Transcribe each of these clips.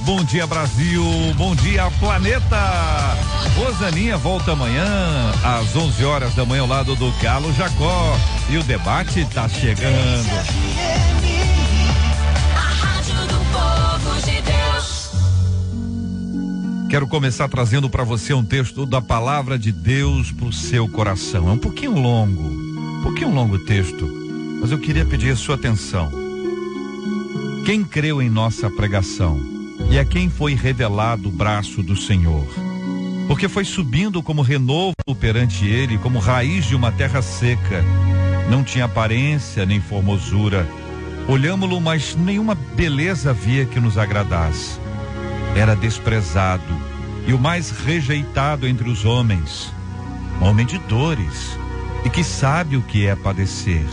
bom dia Brasil, bom dia planeta. Rosaninha volta amanhã às 11 horas da manhã ao lado do Galo Jacó e o debate tá chegando. Quero começar trazendo para você um texto da palavra de Deus para o seu coração. É um pouquinho longo o texto, mas eu queria pedir a sua atenção. Quem creu em nossa pregação e a quem foi revelado o braço do Senhor, porque foi subindo como renovo perante ele, como raiz de uma terra seca, não tinha aparência nem formosura, olhámo-lo, mas nenhuma beleza havia que nos agradasse. Era desprezado e o mais rejeitado entre os homens, homem de dores e que sabe o que é padecer.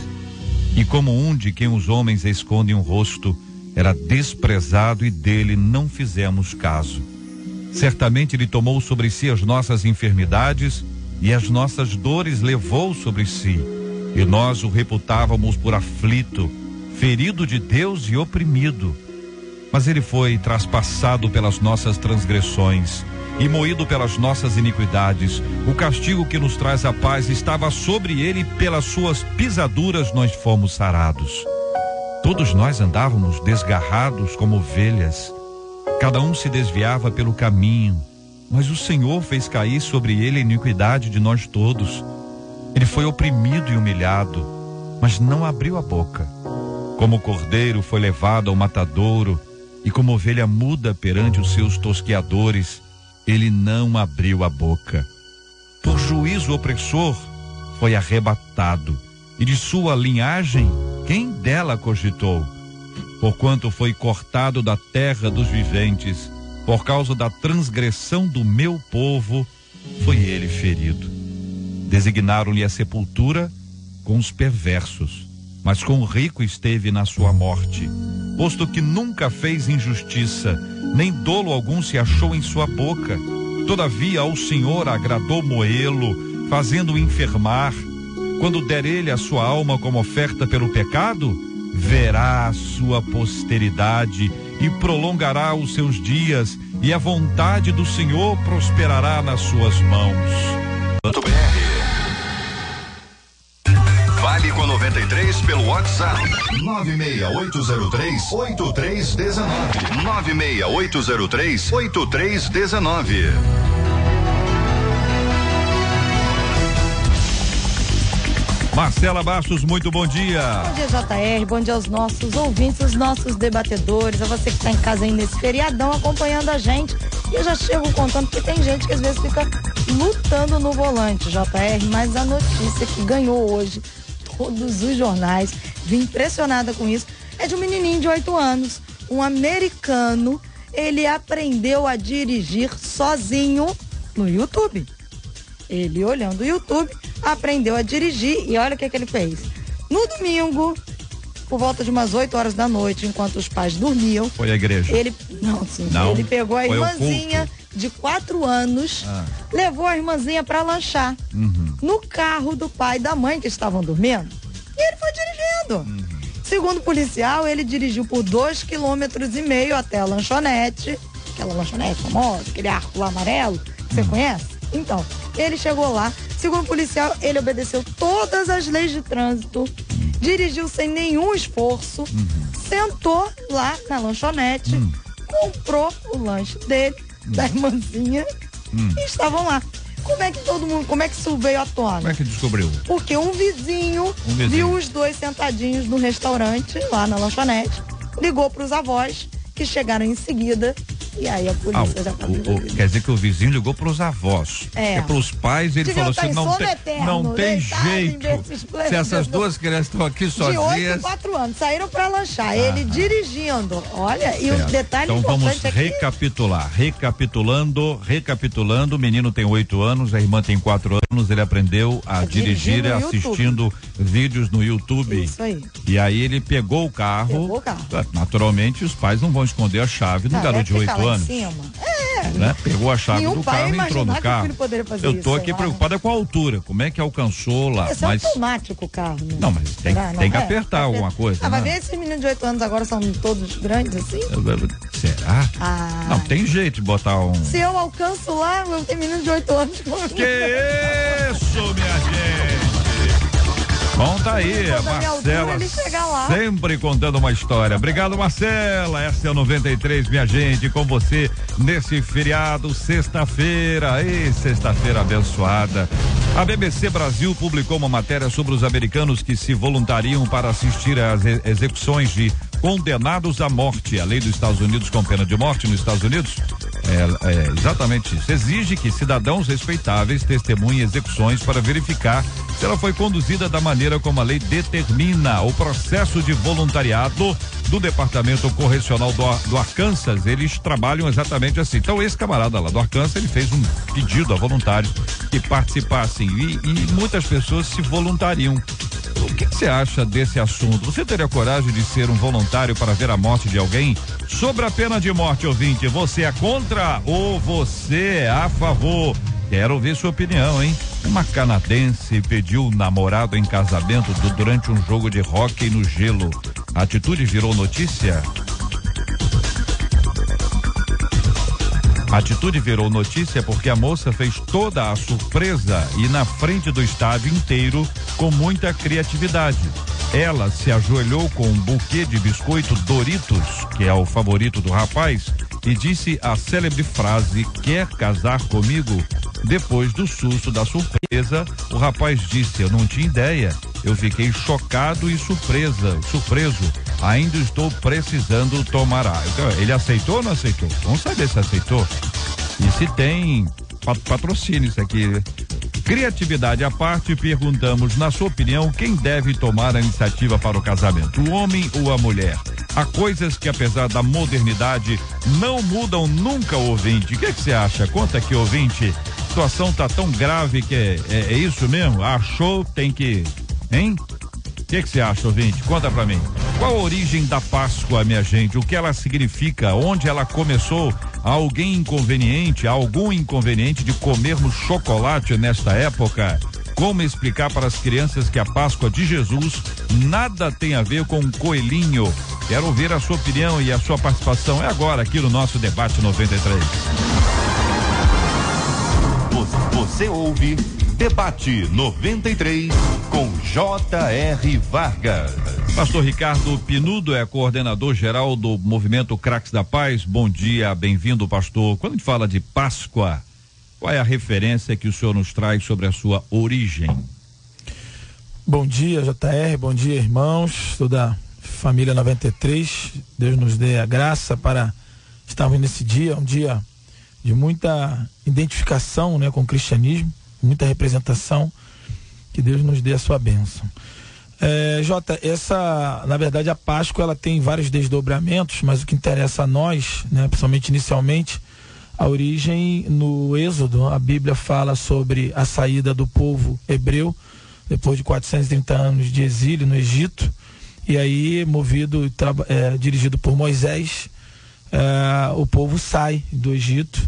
E como um de quem os homens escondem o rosto, era desprezado e dele não fizemos caso. Certamente ele tomou sobre si as nossas enfermidades e as nossas dores levou sobre si. E nós o reputávamos por aflito, ferido de Deus e oprimido. Mas ele foi traspassado pelas nossas transgressões e moído pelas nossas iniquidades. O castigo que nos traz a paz estava sobre ele, pelas suas pisaduras nós fomos sarados. Todos nós andávamos desgarrados como ovelhas, cada um se desviava pelo caminho, mas o Senhor fez cair sobre ele a iniquidade de nós todos. Ele foi oprimido e humilhado, mas não abriu a boca. Como cordeiro foi levado ao matadouro, e como ovelha muda perante os seus tosqueadores, ele não abriu a boca. Por juízo opressor foi arrebatado, e de sua linhagem quem dela cogitou? Porquanto foi cortado da terra dos viventes, por causa da transgressão do meu povo, foi ele ferido. Designaram-lhe a sepultura com os perversos, mas com o rico esteve na sua morte, posto que nunca fez injustiça, nem dolo algum se achou em sua boca. Todavia ao Senhor agradou moê-lo, fazendo-o enfermar. Quando der ele a sua alma como oferta pelo pecado, verá a sua posteridade e prolongará os seus dias, e a vontade do Senhor prosperará nas suas mãos. Fale com a 93 pelo WhatsApp 96803-8319. 96803-8319. Marcela Bastos, muito bom dia. Bom dia, JR, bom dia aos nossos ouvintes, os nossos debatedores, a você que está em casa aí nesse feriadão acompanhando a gente. E eu já chego contando que tem gente que às vezes fica lutando no volante, JR, mas a notícia que ganhou hoje todos os jornais, vim impressionada com isso, é de um menininho de 8 anos, um americano. Ele aprendeu a dirigir sozinho no YouTube. Ele, olhando o YouTube, aprendeu a dirigir e olha o que ele fez. No domingo, por volta de umas 8 horas da noite, enquanto os pais dormiam. Foi à igreja? Ele pegou a irmãzinha de 4 anos, levou a irmãzinha para lanchar no carro do pai e da mãe que estavam dormindo. E ele foi dirigindo. Segundo o policial, ele dirigiu por 2,5 quilômetros até a lanchonete, aquela lanchonete famosa, aquele arco lá amarelo, que você conhece? Então, ele chegou lá, segundo o policial, ele obedeceu todas as leis de trânsito, dirigiu sem nenhum esforço, sentou lá na lanchonete, comprou o lanche dele, da irmãzinha, e estavam lá. Como é que isso veio à tona? Como é que descobriu? Porque um vizinho viu os dois sentadinhos no restaurante, lá na lanchonete, ligou para os avós, que chegaram em seguida. E aí a polícia já quer dizer que o vizinho ligou para os avós. É para os pais, ele falou assim, não tem jeito. Se essas duas crianças estão aqui sozinhas. De 8 e 4 anos, saíram para lanchar, ele dirigindo. Olha, certo. E o detalhe então importante vamos recapitular. Recapitulando, o menino tem 8 anos, a irmã tem 4 anos, ele aprendeu a dirigir assistindo vídeos no YouTube. Isso aí. E aí ele pegou o carro. Naturalmente, os pais não vão esconder a chave no garoto de 8 anos. Né? Pegou a chave do carro e entrou no carro. Eu tô aqui preocupada com a altura, como é que alcançou lá. É automático o carro, né? Não, mas tem que apertar alguma coisa. Vai ver, esses meninos de 8 anos agora são todos grandes assim? Não, tem jeito de botar um... Se eu alcanço lá, eu tenho menino de 8 anos. Que isso, minha gente! Bom, tá aí, a Marcela sempre contando uma história. Obrigado, Marcela. Essa é a 93, minha gente, com você nesse feriado, sexta-feira. Ei, sexta-feira abençoada. A BBC Brasil publicou uma matéria sobre os americanos que se voluntariam para assistir às execuções de condenados à morte. A lei dos Estados Unidos com pena de morte nos Estados Unidos é exatamente isso. Exige que cidadãos respeitáveis testemunhem execuções para verificar se ela foi conduzida da maneira como a lei determina. O processo de voluntariado do Departamento Correcional do Arkansas, eles trabalham exatamente assim. Então esse camarada lá do Arkansas, ele fez um pedido a voluntários que participassem e muitas pessoas se voluntariam. O que você acha desse assunto? Você teria coragem de ser um voluntário para ver a morte de alguém? Sobre a pena de morte, ouvinte, você é contra ou você é a favor? Quero ouvir sua opinião, hein? Uma canadense pediu um namorado em casamento durante um jogo de hóquei no gelo. A atitude virou notícia? A atitude virou notícia porque a moça fez toda a surpresa e na frente do estádio inteiro com muita criatividade. Ela se ajoelhou com um buquê de biscoito Doritos, que é o favorito do rapaz, e disse a célebre frase: "Quer casar comigo?" Depois do susto da surpresa, o rapaz disse: "Eu não tinha ideia. Eu fiquei chocado e surpreso. Ainda estou precisando tomar água." Ele aceitou ou não aceitou? Vamos saber se aceitou. E se tem patrocínio isso aqui. Criatividade à parte, perguntamos, na sua opinião, quem deve tomar a iniciativa para o casamento? O homem ou a mulher? Há coisas que, apesar da modernidade, não mudam nunca, ouvinte. O que você acha? Conta aqui, ouvinte. A situação tá tão grave que é isso mesmo? Achou, tem que... Hein? O que você acha, ouvinte? Conta pra mim. Qual a origem da Páscoa, minha gente? O que ela significa? Onde ela começou? Há algum inconveniente de comermos chocolate nesta época? Como explicar para as crianças que a Páscoa de Jesus nada tem a ver com um coelhinho? Quero ouvir a sua opinião e a sua participação. É agora aqui no nosso Debate 93. Você ouve Debate 93 com J.R. Vargas. Pastor Ricardo Pinudo é coordenador geral do Movimento Craques da Paz. Bom dia, bem-vindo, pastor. Quando a gente fala de Páscoa, qual é a referência que o senhor nos traz sobre a sua origem? Bom dia, J.R., bom dia, irmãos, toda a família 93. Deus nos dê a graça para estarmos nesse dia, um dia de muita identificação, né, com o cristianismo, muita representação. Que Deus nos dê a sua bênção. Na verdade, a Páscoa, ela tem vários desdobramentos, mas o que interessa a nós, né, principalmente inicialmente, a origem no Êxodo. A Bíblia fala sobre a saída do povo hebreu depois de 430 anos de exílio no Egito, e aí, dirigido por Moisés, o povo sai do Egito,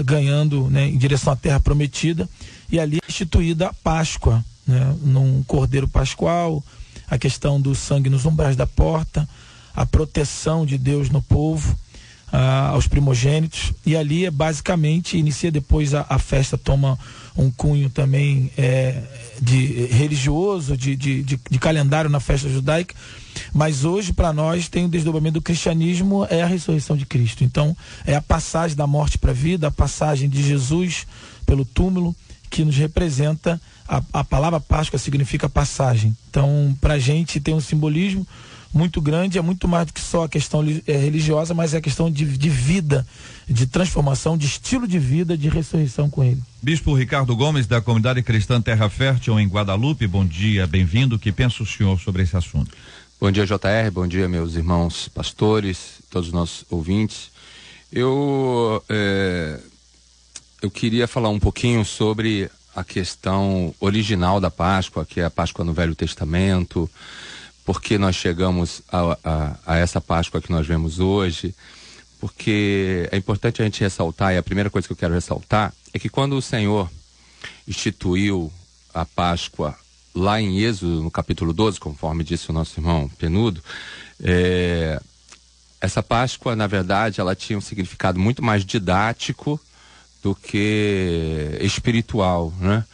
ganhando, né, em direção à terra prometida, e ali é instituída a Páscoa, né, num cordeiro pascual, a questão do sangue nos umbrais da porta, a proteção de Deus no povo, aos primogênitos, e ali basicamente inicia. Depois a festa toma um cunho também de religioso, de calendário na festa judaica, mas hoje para nós tem o desdobramento do cristianismo, é a ressurreição de Cristo. Então é a passagem da morte para a vida, a passagem de Jesus pelo túmulo, que nos representa. A palavra Páscoa significa passagem. Então, para a gente tem um simbolismo muito grande, é muito mais do que só a questão religiosa, mas é a questão de vida, de transformação, de estilo de vida, de ressurreição com ele. Bispo Ricardo Gomes, da Comunidade Cristã Terra Fértil, em Guadalupe, bom dia, bem-vindo. O que pensa o senhor sobre esse assunto? Bom dia, J.R., bom dia, meus irmãos pastores, todos os nossos ouvintes. Eu queria falar um pouquinho sobre a questão original da Páscoa, que é a Páscoa no Velho Testamento, porque nós chegamos a essa Páscoa que nós vemos hoje, porque é importante a gente ressaltar, e a primeira coisa que eu quero ressaltar é que quando o Senhor instituiu a Páscoa lá em Êxodo, no capítulo 12, conforme disse o nosso irmão Penudo, essa Páscoa, na verdade, ela tinha um significado muito mais didático do que espiritual, né?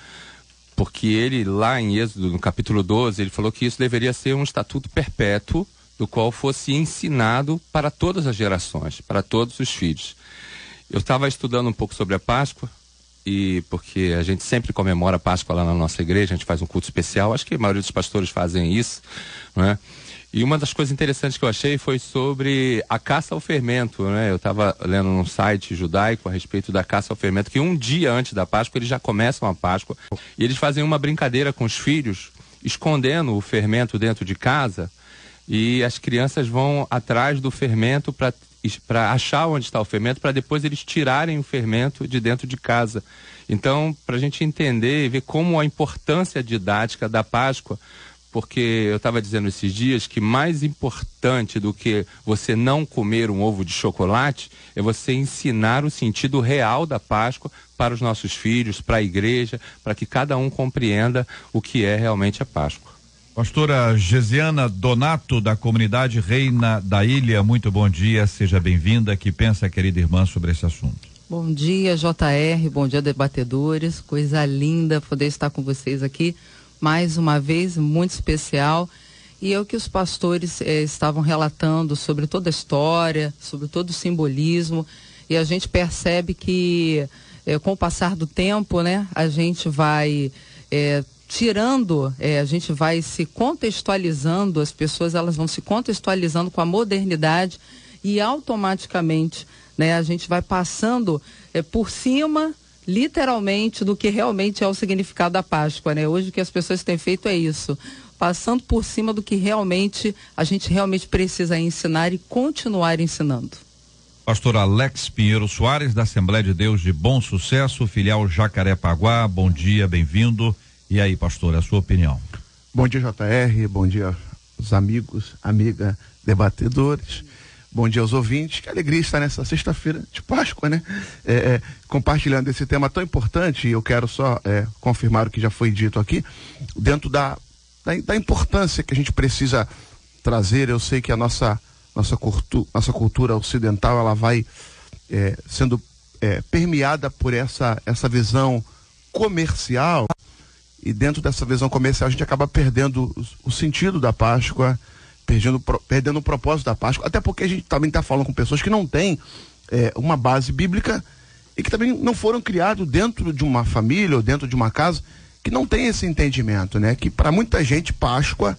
Porque ele, lá em Êxodo, no capítulo 12, ele falou que isso deveria ser um estatuto perpétuo, do qual fosse ensinado para todas as gerações, para todos os filhos. Eu estava estudando um pouco sobre a Páscoa, e porque a gente sempre comemora a Páscoa lá na nossa igreja, a gente faz um culto especial, acho que a maioria dos pastores fazem isso, né? E uma das coisas interessantes que eu achei foi sobre a caça ao fermento, né? Eu estava lendo num site judaico a respeito da caça ao fermento, que um dia antes da Páscoa eles já começam a Páscoa, e eles fazem uma brincadeira com os filhos, escondendo o fermento dentro de casa, e as crianças vão atrás do fermento para achar onde está o fermento, para depois eles tirarem o fermento de dentro de casa. Então, para a gente entender e ver como a importância didática da Páscoa, porque eu estava dizendo esses dias que mais importante do que você não comer um ovo de chocolate é você ensinar o sentido real da Páscoa para os nossos filhos, para a igreja, para que cada um compreenda o que é realmente a Páscoa. Pastora Gesiana Donato, da comunidade Reina da Ilha, muito bom dia, seja bem-vinda. Que pensa a querida irmã sobre esse assunto? Bom dia, JR, bom dia, debatedores, coisa linda poder estar com vocês aqui, mais uma vez, muito especial. E é o que os pastores estavam relatando sobre toda a história, sobre todo o simbolismo, e a gente percebe que com o passar do tempo, né, a gente vai... a gente vai se contextualizando, as pessoas elas vão se contextualizando com a modernidade e automaticamente, né, a gente vai passando por cima, literalmente, do que realmente é o significado da Páscoa, né? Hoje o que as pessoas têm feito é isso, passando por cima do que realmente a gente realmente precisa ensinar e continuar ensinando. Pastor Alex Pinheiro Soares, da Assembleia de Deus de Bom Sucesso, filial Jacarepaguá, bom dia, bem-vindo. E aí, pastor, a sua opinião? Bom dia, JR, bom dia aos amigos, amigas, debatedores, bom dia aos ouvintes. Que alegria estar nessa sexta-feira de Páscoa, né? Compartilhando esse tema tão importante, e eu quero só confirmar o que já foi dito aqui, dentro da importância que a gente precisa trazer. Eu sei que a nossa cultura ocidental, ela vai sendo permeada por essa visão comercial. E dentro dessa visão comercial a gente acaba perdendo o sentido da Páscoa, perdendo o propósito da Páscoa, até porque a gente também está falando com pessoas que não têm uma base bíblica e que também não foram criados dentro de uma família ou dentro de uma casa, que não tem esse entendimento, né? Que para muita gente Páscoa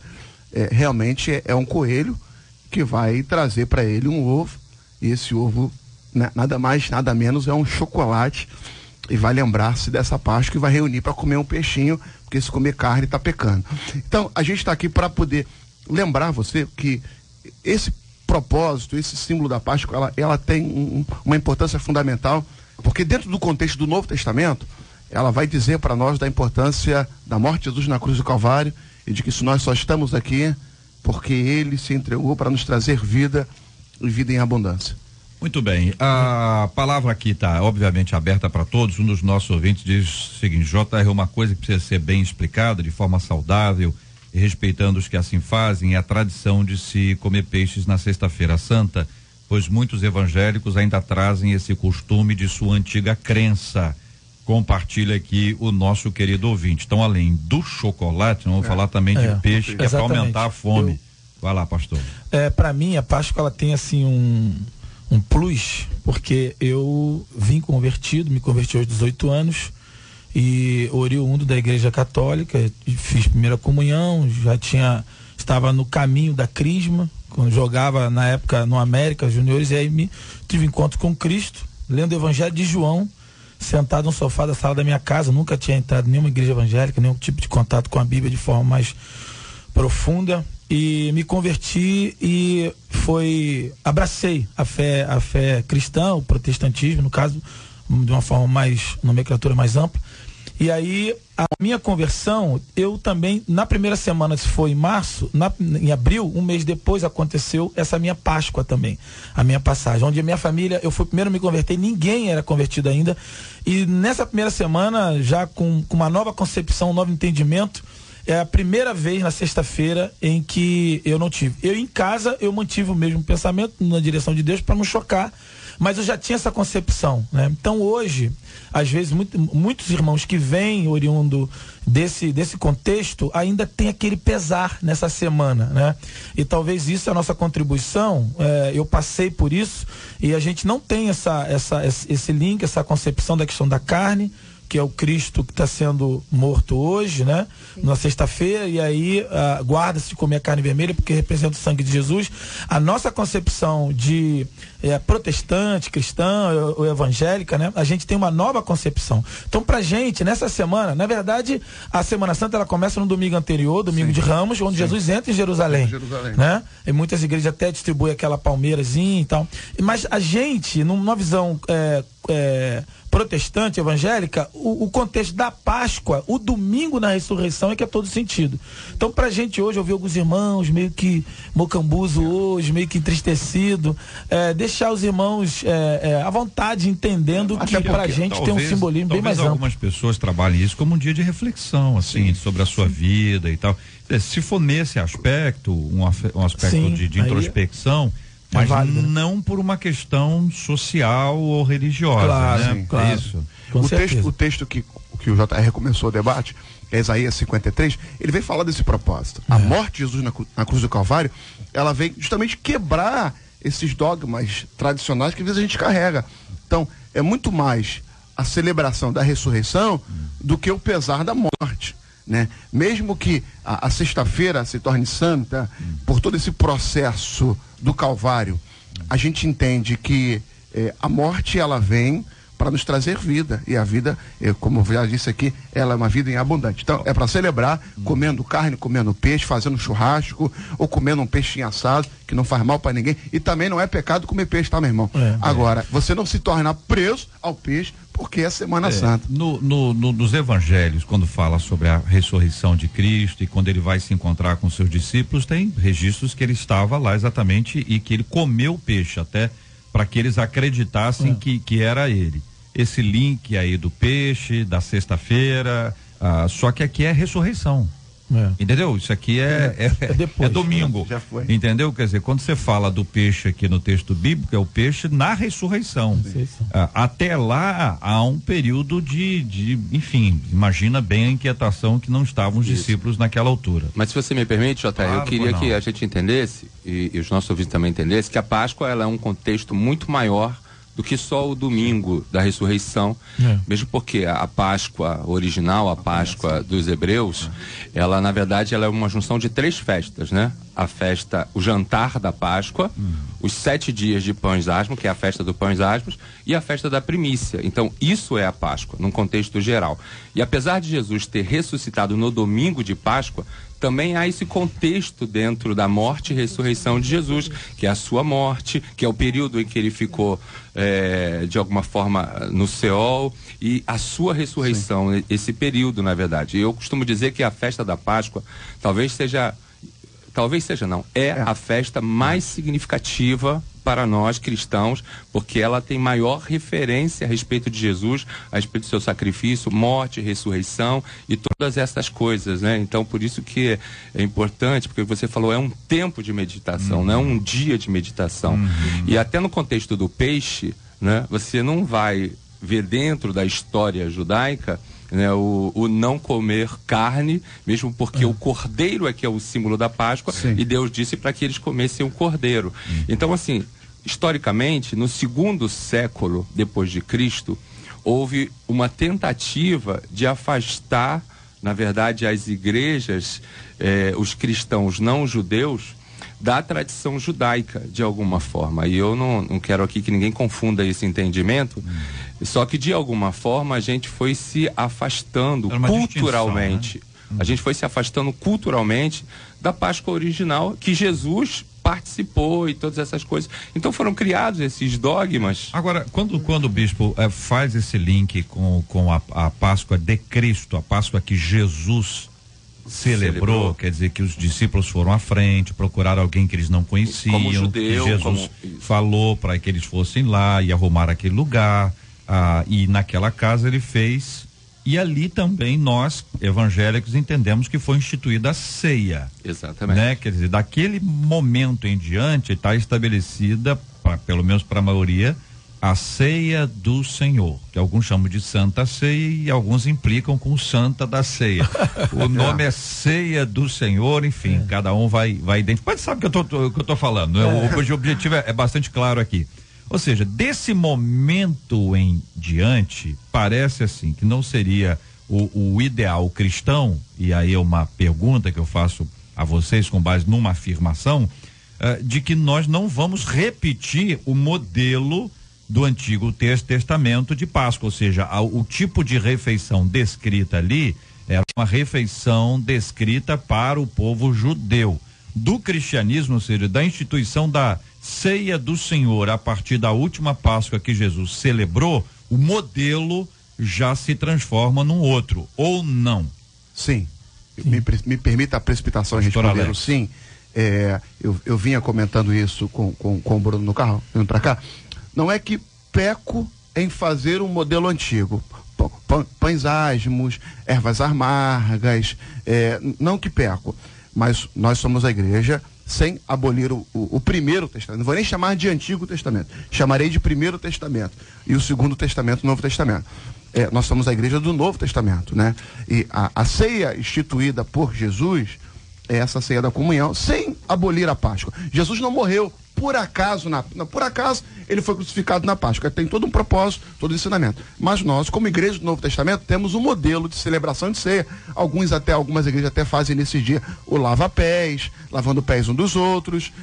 realmente é um coelho que vai trazer para ele um ovo, e esse ovo, né, nada mais, nada menos, é um chocolate. E vai lembrar-se dessa Páscoa e vai reunir para comer um peixinho, porque se comer carne está pecando. Então, a gente está aqui para poder lembrar você que esse propósito, esse símbolo da Páscoa, ela tem uma importância fundamental, porque dentro do contexto do Novo Testamento, ela vai dizer para nós da importância da morte de Jesus na cruz do Calvário e de que nós só estamos aqui porque Ele se entregou para nos trazer vida e vida em abundância. Muito bem, a palavra aqui está obviamente aberta para todos. Um dos nossos ouvintes diz o seguinte: JR, uma coisa que precisa ser bem explicada de forma saudável e respeitando os que assim fazem é a tradição de se comer peixes na Sexta-feira Santa, pois muitos evangélicos ainda trazem esse costume de sua antiga crença. Compartilha aqui o nosso querido ouvinte. Então, além do chocolate, vamos falar também de peixe, que é para aumentar a fome. Vai lá, pastor. Para mim, a Páscoa ela tem assim um plus, porque eu me converti aos 18 anos e oriundo da Igreja Católica, fiz primeira comunhão, estava no caminho da crisma, quando jogava na época no América Juniores, e aí tive encontro com Cristo, lendo o Evangelho de João, sentado no sofá da sala da minha casa. Nunca tinha entrado em nenhuma igreja evangélica, nenhum tipo de contato com a Bíblia de forma mais profunda. E me converti e abracei a fé cristã, o protestantismo, no caso, de uma forma nomenclatura mais ampla. E aí, a minha conversão, eu também, na primeira semana, se foi em março, em abril, um mês depois, aconteceu essa minha Páscoa também, a minha passagem, onde a minha família, eu fui primeiro me converter, ninguém era convertido ainda, e nessa primeira semana, já com uma nova concepção, um novo entendimento, é a primeira vez na sexta-feira em que eu não tive. Eu em casa, eu mantive o mesmo pensamento na direção de Deus para não chocar, mas eu já tinha essa concepção, né? Então hoje, às vezes, muitos irmãos que vêm oriundo desse contexto ainda tem aquele pesar nessa semana, né? E talvez isso é a nossa contribuição. Eu passei por isso e a gente não tem esse link, essa concepção da questão da carne, que é o Cristo que está sendo morto hoje, né? Na sexta-feira, e aí guarda-se de comer a carne vermelha porque representa o sangue de Jesus. A nossa concepção de protestante, cristã ou evangélica, né? A gente tem uma nova concepção. Então, pra gente, nessa semana, na verdade, a Semana Santa ela começa no domingo anterior, domingo de Ramos, onde Jesus entra em Jerusalém, né? E muitas igrejas até distribuem aquela palmeirazinha e tal. Mas a gente, numa visão protestante, evangélica, o contexto da Páscoa, o domingo na ressurreição é que é todo sentido. Então, pra gente hoje, eu vi alguns irmãos meio que mocambuzo hoje, meio que entristecido, deixar os irmãos à vontade, entendendo que pra gente talvez, tem um simbolismo bem mais amplo. Algumas pessoas trabalhem isso como um dia de reflexão, assim, sobre a sua vida e tal. Se for nesse aspecto, um aspecto de introspecção, mas válido, não, né? Por uma questão social ou religiosa, claro, né? Sim, claro. Isso. O texto que o JR começou o debate, é Isaías 53, ele vem falar desse propósito. A morte de Jesus na cruz do Calvário, ela vem justamente quebrar esses dogmas tradicionais que às vezes a gente carrega. Então, é muito mais a celebração da ressurreição do que o pesar da morte, né? Mesmo que a sexta-feira se torne santa, por todo esse processo do Calvário, a gente entende que a morte ela vem para nos trazer vida, e a vida, como eu já disse aqui, ela é uma vida em abundante. Então é para celebrar comendo carne, comendo peixe, fazendo churrasco ou comendo um peixinho assado, que não faz mal para ninguém, e também não é pecado comer peixe, tá, meu irmão? Agora, você não se torna preso ao peixe porque é Semana Santa. Nos evangelhos, quando fala sobre a ressurreição de Cristo e quando ele vai se encontrar com seus discípulos, tem registros que ele estava lá exatamente e que ele comeu peixe, até para que eles acreditassem que era ele. Esse link aí do peixe, da sexta-feira, só que aqui é ressurreição. Entendeu? Isso aqui é domingo. Já foi. Entendeu? Quer dizer, quando você fala do peixe aqui no texto bíblico, é o peixe na ressurreição. Até lá há um período enfim, imagina bem a inquietação que não estavam os discípulos naquela altura. Mas se você me permite, JR, eu queria que a gente entendesse, e os nossos ouvintes também entendessem, que a Páscoa ela é um contexto muito maior do que só o domingo da ressurreição, mesmo porque a Páscoa original, a Páscoa dos hebreus, ela na verdade ela é uma junção de 3 festas, né? A festa, o jantar da Páscoa, os 7 dias de pães asmos, que é a festa do pães asmos, e a festa da primícia. Então isso é a Páscoa, num contexto geral. E apesar de Jesus ter ressuscitado no domingo de Páscoa, também há esse contexto dentro da morte e ressurreição de Jesus, que é a sua morte, que é o período em que ele ficou de alguma forma no Seol, e a sua ressurreição, esse período, na verdade. Eu costumo dizer que a festa da Páscoa é a festa mais significativa para nós cristãos, porque ela tem maior referência a respeito de Jesus, a respeito do seu sacrifício, morte, ressurreição e todas essas coisas, né? Então, por isso que é importante, porque você falou, é um tempo de meditação, não é um dia de meditação. E até no contexto do peixe, né? Você não vai ver dentro da história judaica, né, o não comer carne, mesmo porque o cordeiro é que é o símbolo da Páscoa, e Deus disse para que eles comessem o cordeiro. Então, assim, historicamente, no 2º século depois de Cristo, houve uma tentativa de afastar, na verdade, as igrejas, os cristãos não judeus, da tradição judaica, de alguma forma. E eu não quero aqui que ninguém confunda esse entendimento, só que de alguma forma a gente foi se afastando culturalmente. Né? A gente foi se afastando culturalmente da Páscoa original, que Jesus participou e todas essas coisas. Então foram criados esses dogmas. Agora, quando o bispo faz esse link com a Páscoa de Cristo, a Páscoa que Jesus celebrou, quer dizer que os discípulos foram à frente, procuraram alguém que eles não conheciam, como judeu, e Jesus falou para que eles fossem lá e arrumaram aquele lugar, e naquela casa ele fez E ali também nós, evangélicos, entendemos que foi instituída a ceia. Exatamente. Né? Quer dizer, daquele momento em diante está estabelecida, pelo menos para a maioria, a ceia do Senhor, que alguns chamam de Santa Ceia e alguns implicam com Santa da Ceia. O nome é Ceia do Senhor, enfim, cada um vai identificar. Mas sabe o que eu tô falando, né? O objetivo é bastante claro aqui. Ou seja, desse momento em diante, parece assim que não seria o ideal cristão, e aí é uma pergunta que eu faço a vocês com base numa afirmação, de que nós não vamos repetir o modelo do Antigo Testamento de Páscoa, ou seja, o tipo de refeição descrita ali era uma refeição descrita para o povo judeu. Do cristianismo, ou seja, da instituição da ceia do Senhor a partir da última Páscoa que Jesus celebrou, o modelo já se transforma num outro, ou não? Sim. Me permita a precipitação, a gente responder sim. Eu vinha comentando isso com o Bruno no carro, vindo para cá. Não é que peco em fazer um modelo antigo, pães asmos, ervas amargas, não que peco, mas nós somos a igreja sem abolir o Primeiro Testamento. Não vou nem chamar de Antigo Testamento, chamarei de Primeiro Testamento e o Segundo Testamento, Novo Testamento. Nós somos a igreja do Novo Testamento, né? E a ceia instituída por Jesus é essa ceia da comunhão, sem abolir a Páscoa. Jesus não morreu por acaso, por acaso ele foi crucificado na Páscoa. Tem todo um propósito, todo um ensinamento. Mas nós, como igreja do Novo Testamento, temos um modelo de celebração de ceia. Algumas igrejas até fazem nesse dia o lava-pés, lavando pés um dos outros,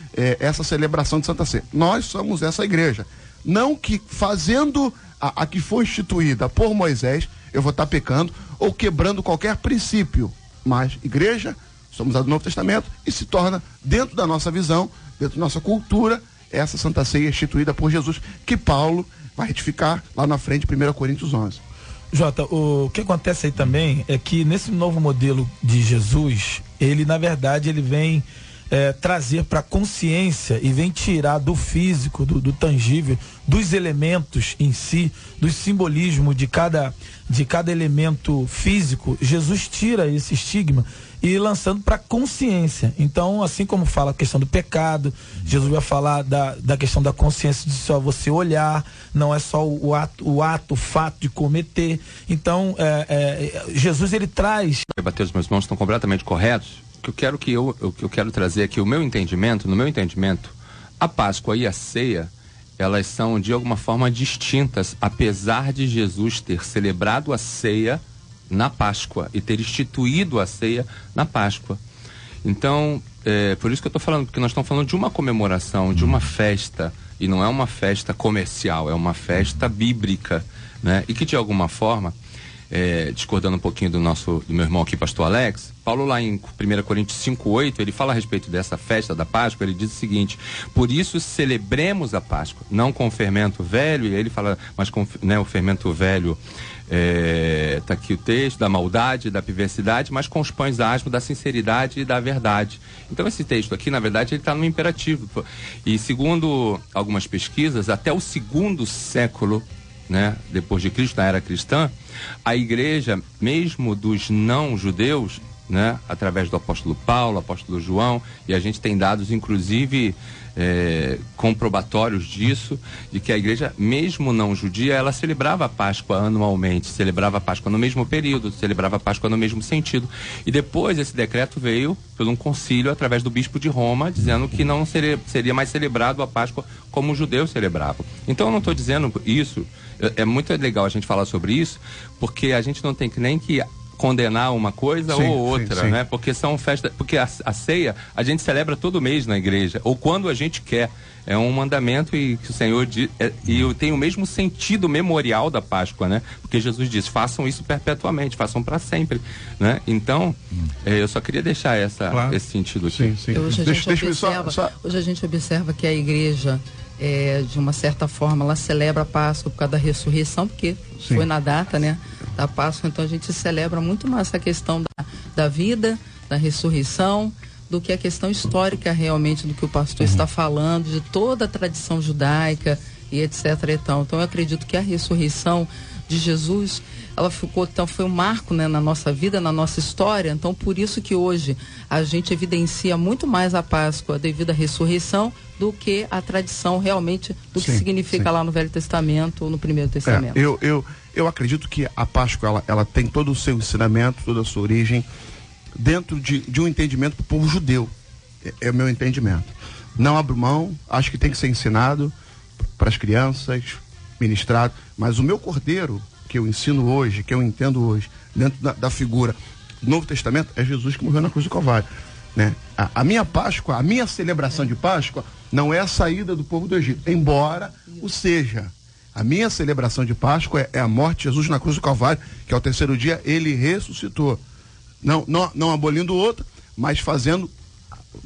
essa celebração de Santa Ceia. Nós somos essa igreja. Não que fazendo a que foi instituída por Moisés, eu vou estar pecando ou quebrando qualquer princípio. Mas igreja, somos a do Novo Testamento e se torna, dentro da nossa visão, dentro da nossa cultura, essa Santa Ceia instituída por Jesus, que Paulo vai retificar lá na frente, 1 Coríntios 11. Jota, o que acontece aí também é que nesse novo modelo de Jesus, ele na verdade ele vem trazer para a consciência e vem tirar do físico, do tangível, dos elementos em si, do simbolismo de cada elemento físico. Jesus tira esse estigma e lançando para a consciência. Então, assim como fala a questão do pecado, Jesus vai falar da questão da consciência, de só você olhar, não é só o fato de cometer. Então, Jesus ele traz... Os meus irmãos estão completamente corretos. O que eu quero trazer aqui, no meu entendimento, a Páscoa e a ceia, elas são de alguma forma distintas, apesar de Jesus ter celebrado a ceia na Páscoa e ter instituído a ceia na Páscoa. Então, por isso que eu estou falando, porque nós estamos falando de uma comemoração, de uma festa, e não é uma festa comercial, é uma festa bíblica, né? E que de alguma forma, discordando um pouquinho do meu irmão aqui, pastor Alex, Paulo lá em 1 Coríntios 5:8, ele fala a respeito dessa festa da Páscoa, ele diz o seguinte: por isso celebremos a Páscoa, não com o fermento velho, e ele fala, mas com o fermento velho, tá aqui o texto, da maldade, da perversidade, mas com os pães asmos da sinceridade e da verdade. Então esse texto aqui, na verdade, ele está no imperativo, e segundo algumas pesquisas, até o 2º século, né, depois de Cristo, na era cristã, a igreja, mesmo dos não-judeus, né, através do apóstolo Paulo, apóstolo João, e a gente tem dados, inclusive, comprobatórios disso, de que a igreja, mesmo não judia, ela celebrava a Páscoa anualmente, celebrava a Páscoa no mesmo período, celebrava a Páscoa no mesmo sentido. E depois esse decreto veio por um concílio através do bispo de Roma, dizendo que não seria mais celebrado a Páscoa como os judeus celebravam. Então eu não estou dizendo isso, é muito legal a gente falar sobre isso, porque a gente não tem que nem que condenar uma coisa ou outra, sim. Né? Porque são festas, porque a ceia a gente celebra todo mês na igreja, ou quando a gente quer. É um mandamento e que o Senhor diz, e tem o mesmo sentido memorial da Páscoa, né? Porque Jesus diz, façam isso perpetuamente, façam para sempre, né? Então, eu só queria deixar esse sentido aqui. Sim. Hoje a gente observa que a igreja, de uma certa forma, ela celebra a Páscoa por causa da ressurreição, porque foi na data, né, da Páscoa. Então a gente celebra muito mais essa questão da vida, da ressurreição, do que a questão histórica realmente do que o pastor está falando, de toda a tradição judaica e etc. Então eu acredito que a ressurreição de Jesus, ela ficou, então foi um marco, né, na nossa vida, na nossa história. Então por isso que hoje a gente evidencia muito mais a Páscoa devido à ressurreição do que a tradição realmente do que significa lá no Velho Testamento ou no Primeiro Testamento. Eu acredito que a Páscoa ela tem todo o seu ensinamento, toda a sua origem dentro de um entendimento para o povo judeu. É o meu entendimento. Não abro mão, acho que tem que ser ensinado para as crianças, ministrado, mas o meu cordeiro que eu ensino hoje, que eu entendo hoje, dentro da figura do Novo Testamento, é Jesus que morreu na cruz do Calvário, né? A minha Páscoa, a minha celebração de Páscoa não é a saída do povo do Egito, embora o seja. A minha celebração de Páscoa é a morte de Jesus na cruz do Calvário, que ao terceiro dia ele ressuscitou. Não abolindo outra, mas fazendo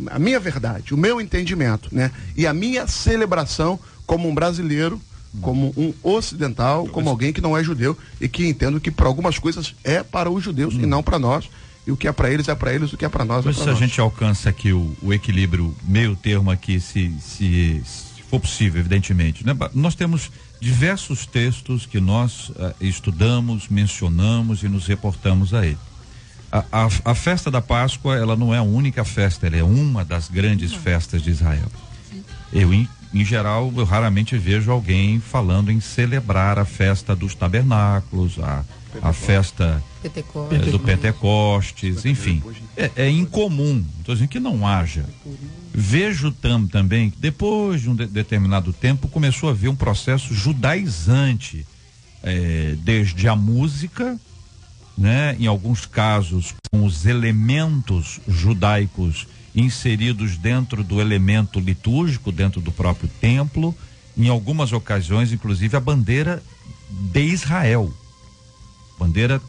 a minha verdade, o meu entendimento, né? E a minha celebração como um brasileiro, como um ocidental, como alguém que não é judeu e que entendo que para algumas coisas é para os judeus e não para nós. E o que é para eles, o que é para nós é para nós. Se a gente alcança aqui o equilíbrio, meio termo aqui, se for possível, evidentemente, né? Nós temos diversos textos que nós estudamos, mencionamos e nos reportamos a ele. A festa da Páscoa, ela não é a única festa, ela é uma das grandes festas de Israel. Em geral, eu raramente vejo alguém falando em celebrar a festa dos tabernáculos, a festa do Pentecostes, enfim. É incomum, não estou dizendo que não haja. Vejo também que depois de um determinado tempo começou a haver um processo judaizante, desde a música, né? Em alguns casos com os elementos judaicos inseridos dentro do elemento litúrgico, dentro do próprio templo, em algumas ocasiões, inclusive a bandeira de Israel. Bandeira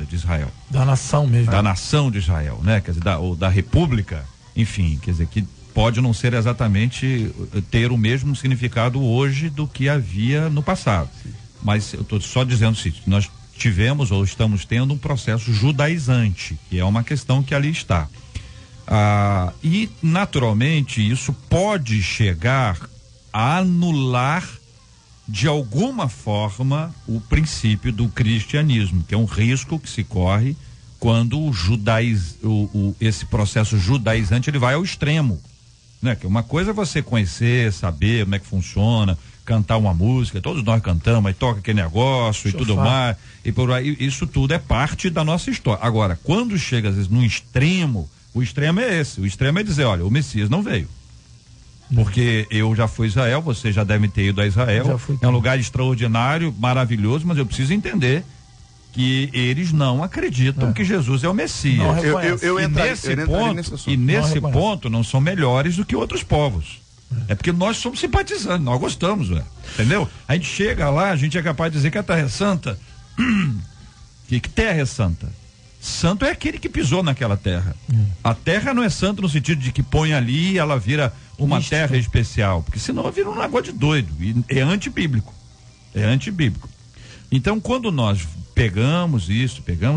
de Israel. Da nação mesmo. Da nação de Israel, né? Quer dizer, da república, enfim, quer dizer, que pode não ser exatamente ter o mesmo significado hoje do que havia no passado. Mas eu estou só dizendo o seguinte, nós tivemos ou estamos tendo um processo judaizante, que é uma questão que ali está. E naturalmente isso pode chegar a anular de alguma forma o princípio do cristianismo, que é um risco que se corre quando esse processo judaizante ele vai ao extremo, né? Que uma coisa é você conhecer, saber como é que funciona, cantar uma música, todos nós cantamos, aí toca aquele negócio e tudo mais, e por aí, isso tudo é parte da nossa história. Agora, quando chega às vezes num extremo, o extremo é esse, o extremo é dizer, olha, o Messias não veio. Porque eu já fui a Israel, você já deve ter ido a Israel, é um lugar extraordinário, maravilhoso, mas eu preciso entender que eles não acreditam que Jesus é o Messias. Nesse ponto não são melhores do que outros povos. É porque nós somos simpatizantes, nós gostamos, entendeu? A gente chega lá, a gente é capaz de dizer que a terra é santa. Que terra é santa? Santo é aquele que pisou naquela terra. A terra não é santa no sentido de que põe ali e ela vira uma terra especial, porque senão vira um negócio de doido, e é antibíblico. Então, quando nós pegamos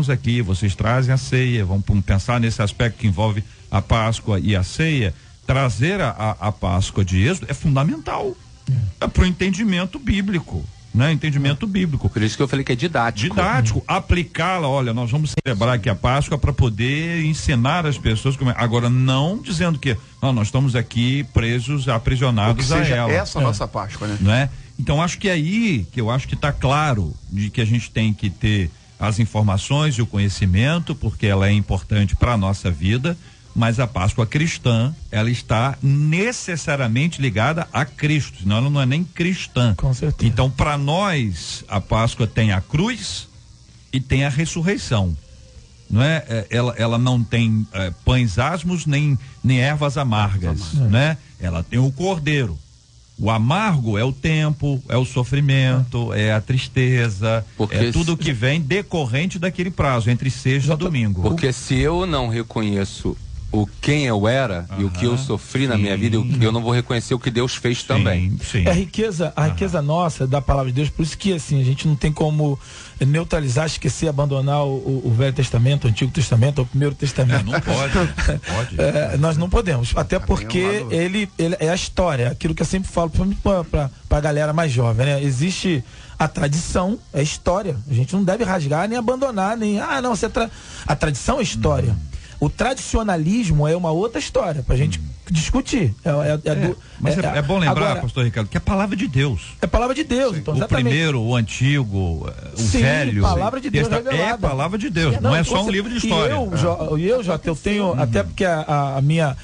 aqui, vocês trazem a ceia, vamos pensar nesse aspecto que envolve a Páscoa e a ceia, trazer a Páscoa de Êxodo é fundamental para o entendimento bíblico, né? Entendimento bíblico. Por isso que eu falei que é didático. Aplicá-la, olha, nós vamos celebrar aqui a Páscoa para poder ensinar as pessoas como é. Agora, não dizendo que nós estamos aqui presos, aprisionados a ela. Essa é a nossa Páscoa, né? Não é? Então, acho que é aí que eu acho que está claro de que a gente tem que ter as informações e o conhecimento, porque ela é importante para a nossa vida. Mas a Páscoa cristã, ela está necessariamente ligada a Cristo, senão ela não é nem cristã. Com certeza. Então, para nós, a Páscoa tem a cruz e tem a ressurreição. Não é? Ela não tem pães asmos nem ervas amargas, né? Ela tem o cordeiro. O amargo é o tempo, é o sofrimento, é a tristeza, é tudo que vem decorrente daquele prazo, entre sexta e domingo. Porque se eu não reconheço quem eu era e o que eu sofri na minha vida, eu não vou reconhecer o que Deus fez também. Sim. A riqueza nossa da palavra de Deus, por isso que assim, a gente não tem como neutralizar, esquecer, abandonar o Velho Testamento, o Antigo Testamento, o Primeiro Testamento. Não pode. Nós não podemos, até porque ele é a história, aquilo que eu sempre falo para a galera mais jovem, né? Existe a tradição, é história. A gente não deve rasgar nem abandonar, nem a tradição é história. O tradicionalismo é uma outra história pra gente discutir. Mas é bom lembrar, agora, pastor Ricardo, que é a palavra de Deus. É a palavra de Deus. Então, o primeiro, o antigo, o velho. Palavra de Deus é a palavra de Deus, não é só um livro de história. Eu tenho, até porque a minha,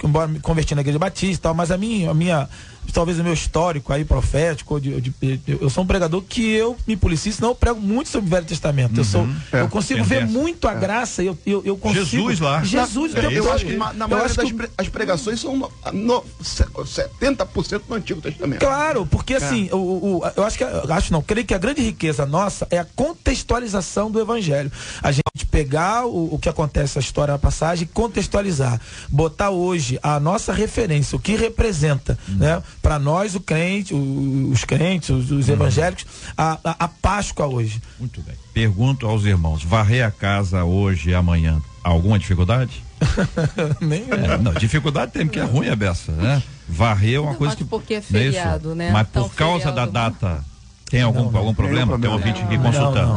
embora me converti na igreja batista e tal, mas a minha talvez o meu histórico aí profético, eu sou um pregador que eu me policio, senão eu prego muito sobre o Velho Testamento. Eu consigo ver muito a graça, eu consigo. Jesus lá. Jesus, eu acho que na maioria das pregações são 70% no Antigo Testamento. Claro, porque assim, creio que a grande riqueza nossa é a contextualização do Evangelho. A gente pegar o que acontece, a história, a passagem, contextualizar, botar hoje a nossa referência, o que representa, né? Para nós, os crentes, os evangélicos, a Páscoa hoje. Muito bem. Pergunto aos irmãos, varrer a casa hoje e amanhã, alguma dificuldade? Não, dificuldade tem, porque é ruim a beça, né? Varrer é uma coisa que... porque é feriado, né? Mas por causa da data... Tem algum problema? Tem um ouvinte aqui consultando.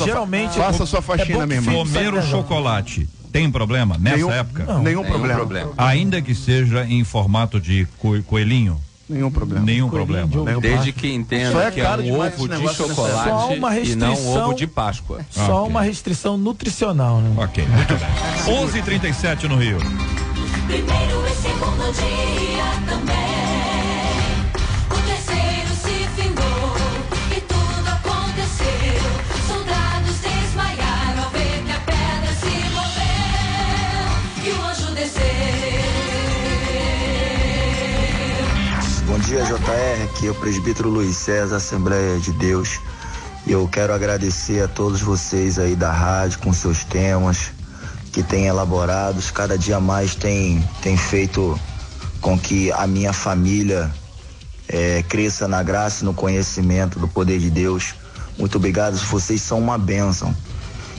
Geralmente faça sua faxina mesmo. Comer o chocolate tem problema nessa época? Não, nenhum problema. Ainda que seja em formato de coelhinho? Nenhum problema. Nenhum problema. Desde que entenda que é um ovo de chocolate e não um ovo de Páscoa. Só uma restrição nutricional, né? Ok, muito bem. 11h37 no Rio. Primeiro e segundo dia também. Bom dia, JR, aqui é o presbítero Luiz César, Assembleia de Deus. Eu quero agradecer a todos vocês aí da rádio com seus temas que têm elaborados, cada dia mais tem feito com que a minha família cresça na graça e no conhecimento do poder de Deus. Muito obrigado, vocês são uma bênção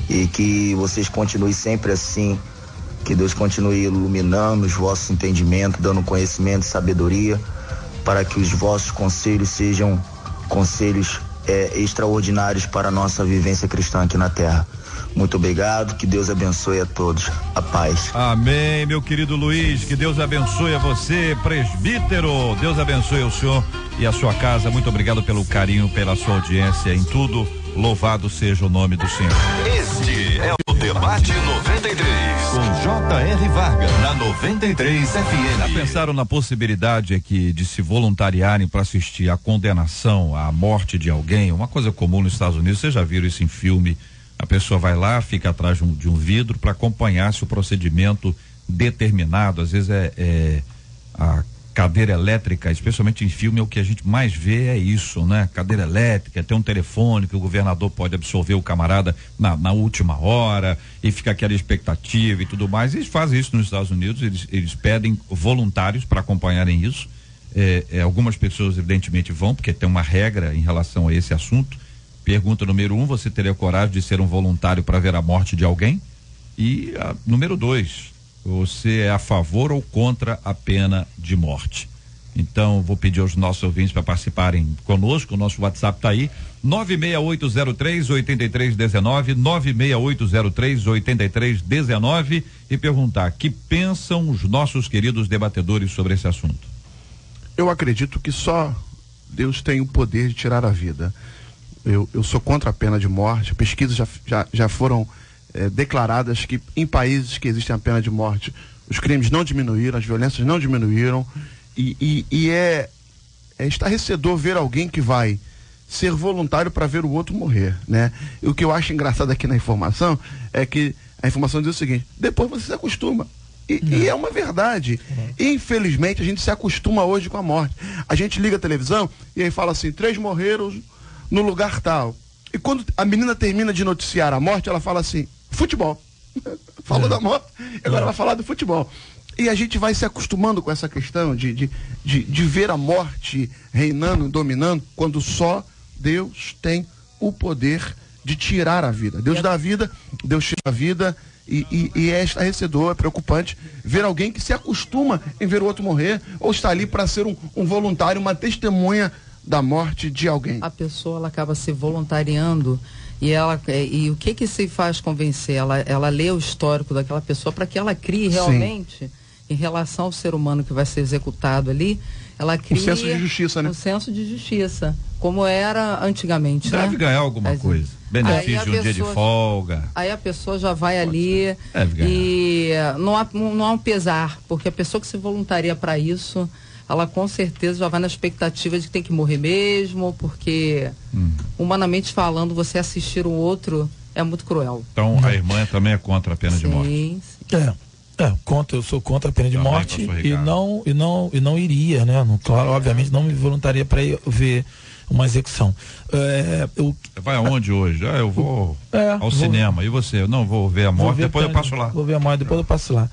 e que vocês continuem sempre assim, que Deus continue iluminando os vossos entendimentos, dando conhecimento e sabedoria, para que os vossos conselhos sejam conselhos extraordinários para a nossa vivência cristã aqui na terra. Muito obrigado, que Deus abençoe a todos. A paz. Amém, meu querido Luiz, que Deus abençoe a você, presbítero. Deus abençoe o senhor e a sua casa. Muito obrigado pelo carinho, pela sua audiência em tudo. Louvado seja o nome do Senhor. Este é o Debate 93, com J.R. Vargas, na 93 FM. Já pensaram na possibilidade aqui de se voluntariarem para assistir à condenação, à morte de alguém? Uma coisa comum nos Estados Unidos, vocês já viram isso em filme? A pessoa vai lá, fica atrás de um vidro para acompanhar se o procedimento determinado, às vezes a cadeira elétrica, especialmente em filme, é o que a gente mais vê, é isso, né? Cadeira elétrica, tem um telefone que o governador pode absorver o camarada na última hora e fica aquela expectativa e tudo mais. Eles fazem isso nos Estados Unidos, eles pedem voluntários para acompanharem isso. Algumas pessoas evidentemente vão, porque tem uma regra em relação a esse assunto. Pergunta número 1, você teria coragem de ser um voluntário para ver a morte de alguém? E número 2, você é a favor ou contra a pena de morte? Então, vou pedir aos nossos ouvintes para participarem conosco. O nosso WhatsApp está aí, 96803-8319, 96803-8319, e perguntar: que pensam os nossos queridos debatedores sobre esse assunto? Eu acredito que só Deus tem o poder de tirar a vida. Eu sou contra a pena de morte. Pesquisas já foram declaradas que em países que existem a pena de morte, os crimes não diminuíram, as violências não diminuíram, e é estarrecedor ver alguém que vai ser voluntário para ver o outro morrer, né? E o que eu acho engraçado aqui na informação é que a informação diz o seguinte: depois você se acostuma. E é uma verdade. Infelizmente a gente se acostuma hoje com a morte. A gente liga a televisão e aí fala assim: 3 morreram no lugar tal. E quando a menina termina de noticiar a morte, ela fala assim: futebol. Falou da morte, agora vai falar do futebol. E a gente vai se acostumando com essa questão de ver a morte reinando, dominando, quando só Deus tem o poder de tirar a vida. Deus dá a vida, Deus tira a vida, e é estarrecedor, é preocupante ver alguém que se acostuma em ver o outro morrer, ou está ali para ser um voluntário, uma testemunha da morte de alguém. A pessoa, ela acaba se voluntariando e o que se faz convencer? Ela lê o histórico daquela pessoa para que ela crie realmente, sim, em relação ao ser humano que vai ser executado ali, ela cria... Um senso de justiça, né? Um senso de justiça, como era anticamente, deve, né? Ganhar alguma coisa. Benefício de um dia de folga. Aí a pessoa já vai ali e não há um pesar, porque a pessoa que se voluntaria para isso, ela com certeza já vai na expectativa de que tem que morrer mesmo, porque humanamente falando, você assistir o outro é muito cruel. Então a irmã também é contra a pena de morte. Sim. Eu sou contra a pena de morte e não iria, né? Claro, obviamente não me voluntaria para ir ver uma execução. Vai aonde hoje? Eu vou ao cinema. E você? Eu não vou ver a morte, depois eu passo lá. Vou ver a morte, depois eu passo lá.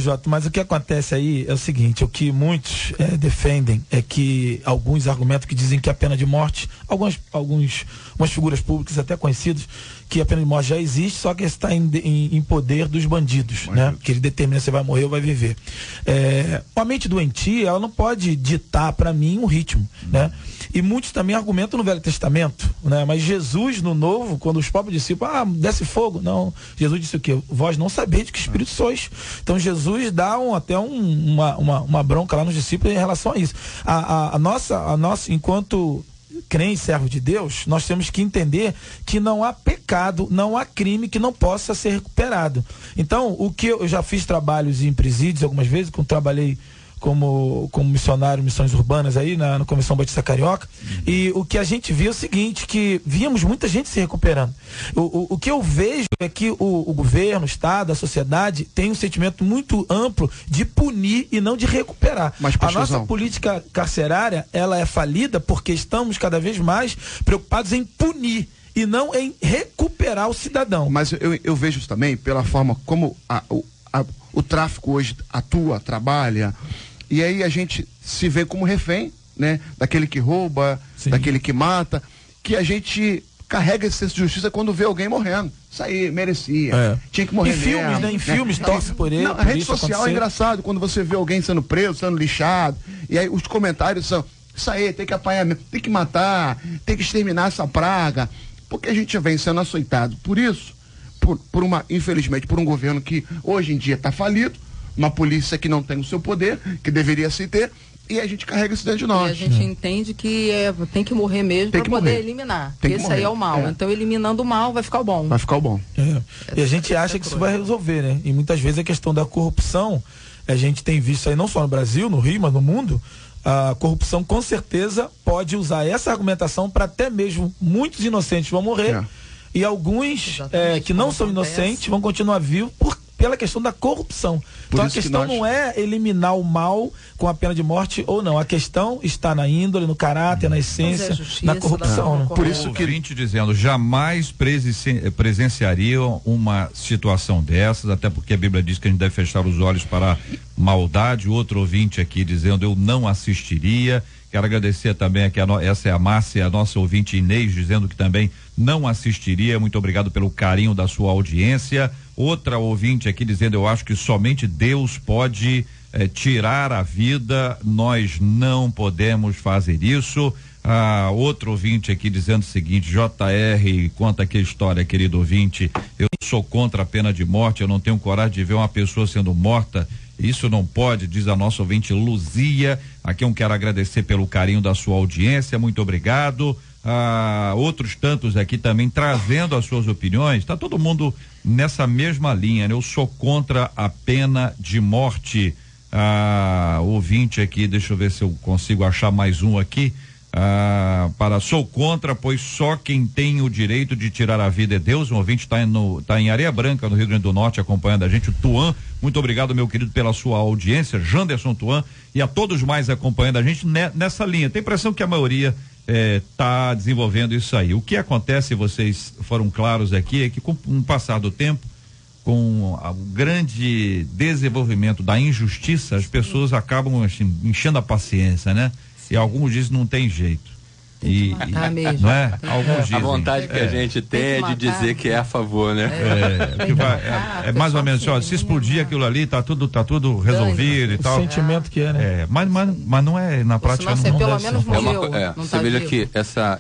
Jota, mas o que acontece aí é o seguinte, o que muitos defendem é que alguns argumentos que dizem que a pena de morte, algumas figuras públicas até conhecidas, que a pena de morte já existe, só que está em poder dos bandidos, né? Que ele determina se vai morrer ou vai viver. A mente doentia, ela não pode ditar para mim um ritmo, né? E muitos também argumentam no Velho Testamento, né? Mas Jesus no Novo, quando os próprios discípulos, desce fogo, não. Jesus disse o quê? Vós não sabeis de que espírito sois. Então Jesus dá até uma bronca lá nos discípulos em relação a isso. A nossa, enquanto crente, servo de Deus, nós temos que entender que não há pecado, não há crime que não possa ser recuperado. Então, o que eu já fiz trabalhos em presídios algumas vezes, quando trabalhei como missionário, missões urbanas aí na Convenção Batista Carioca, e o que a gente viu é o seguinte, que víamos muita gente se recuperando. O que eu vejo é que o governo, o Estado, a sociedade tem um sentimento muito amplo de punir e não de recuperar. Mas, a nossa política carcerária, ela é falida porque estamos cada vez mais preocupados em punir e não em recuperar o cidadão. Mas eu vejo isso também pela forma como o tráfico hoje atua, trabalha, e aí a gente se vê como refém, né? Daquele que rouba, sim, daquele que mata, que a gente carrega esse senso de justiça quando vê alguém morrendo. Isso aí, merecia. Tinha que morrer em filmes, mesmo, né? Em filmes, torce por ele. A rede social é engraçado, quando você vê alguém sendo preso, sendo lixado, e aí os comentários são, isso aí, tem que apanhar mesmo, tem que matar, tem que exterminar essa praga, porque a gente vem sendo açoitado por isso, infelizmente, por um governo que hoje em dia está falido, uma polícia que não tem o seu poder, que deveria se ter, e a gente carrega isso dentro de nós. E a gente entende que tem que morrer mesmo para poder eliminar. Esse aí é o mal. Então, eliminando o mal, vai ficar o bom. Vai ficar o bom. E a gente acha que isso vai resolver, né? E muitas vezes a questão da corrupção, a gente tem visto aí não só no Brasil, no Rio, mas no mundo, a corrupção com certeza pode usar essa argumentação para até mesmo muitos inocentes vão morrer e alguns que não são inocentes vão continuar vivos pela questão da corrupção. Então a questão não é eliminar o mal com a pena de morte ou não. A questão está na índole, no caráter, na essência, na corrupção. Por isso que ouvinte dizendo, jamais presenciariam uma situação dessas, até porque a Bíblia diz que a gente deve fechar os olhos para a maldade. Outro ouvinte aqui dizendo, eu não assistiria. Quero agradecer também aqui, essa é a Márcia, a nossa ouvinte Inês, dizendo que também não assistiria. Muito obrigado pelo carinho da sua audiência. Outra ouvinte aqui dizendo, eu acho que somente Deus pode tirar a vida, nós não podemos fazer isso. Outro ouvinte aqui dizendo o seguinte, JR, conta aqui a história, querido ouvinte, eu sou contra a pena de morte, eu não tenho coragem de ver uma pessoa sendo morta. Isso não pode, diz a nossa ouvinte Luzia. Aqui eu quero agradecer pelo carinho da sua audiência, muito obrigado. Outros tantos aqui também trazendo as suas opiniões. Está todo mundo nessa mesma linha, né? Eu sou contra a pena de morte. Ouvinte aqui, deixa eu ver se eu consigo achar mais um aqui. Sou contra, pois só quem tem o direito de tirar a vida é Deus. Um ouvinte está em Areia Branca, no Rio Grande do Norte, acompanhando a gente, o Tuan. Muito obrigado, meu querido, pela sua audiência, Janderson Tuan, e a todos mais acompanhando a gente nessa linha. Tem impressão que a maioria está desenvolvendo isso aí. O que acontece, vocês foram claros aqui, é que com o passar do tempo, com o grande desenvolvimento da injustiça, as pessoas acabam assim, enchendo a paciência, né? E alguns dizem não tem jeito. Mesmo. Não é? Alguns dizem. A vontade que a gente tem é de dizer que é a favor, né? É mais ou menos assim, ó, se explodir aquilo ali, tá tudo resolvido e tal. O sentimento que é, né? Mas não é, na prática não pelo deve menos ser. Você veja que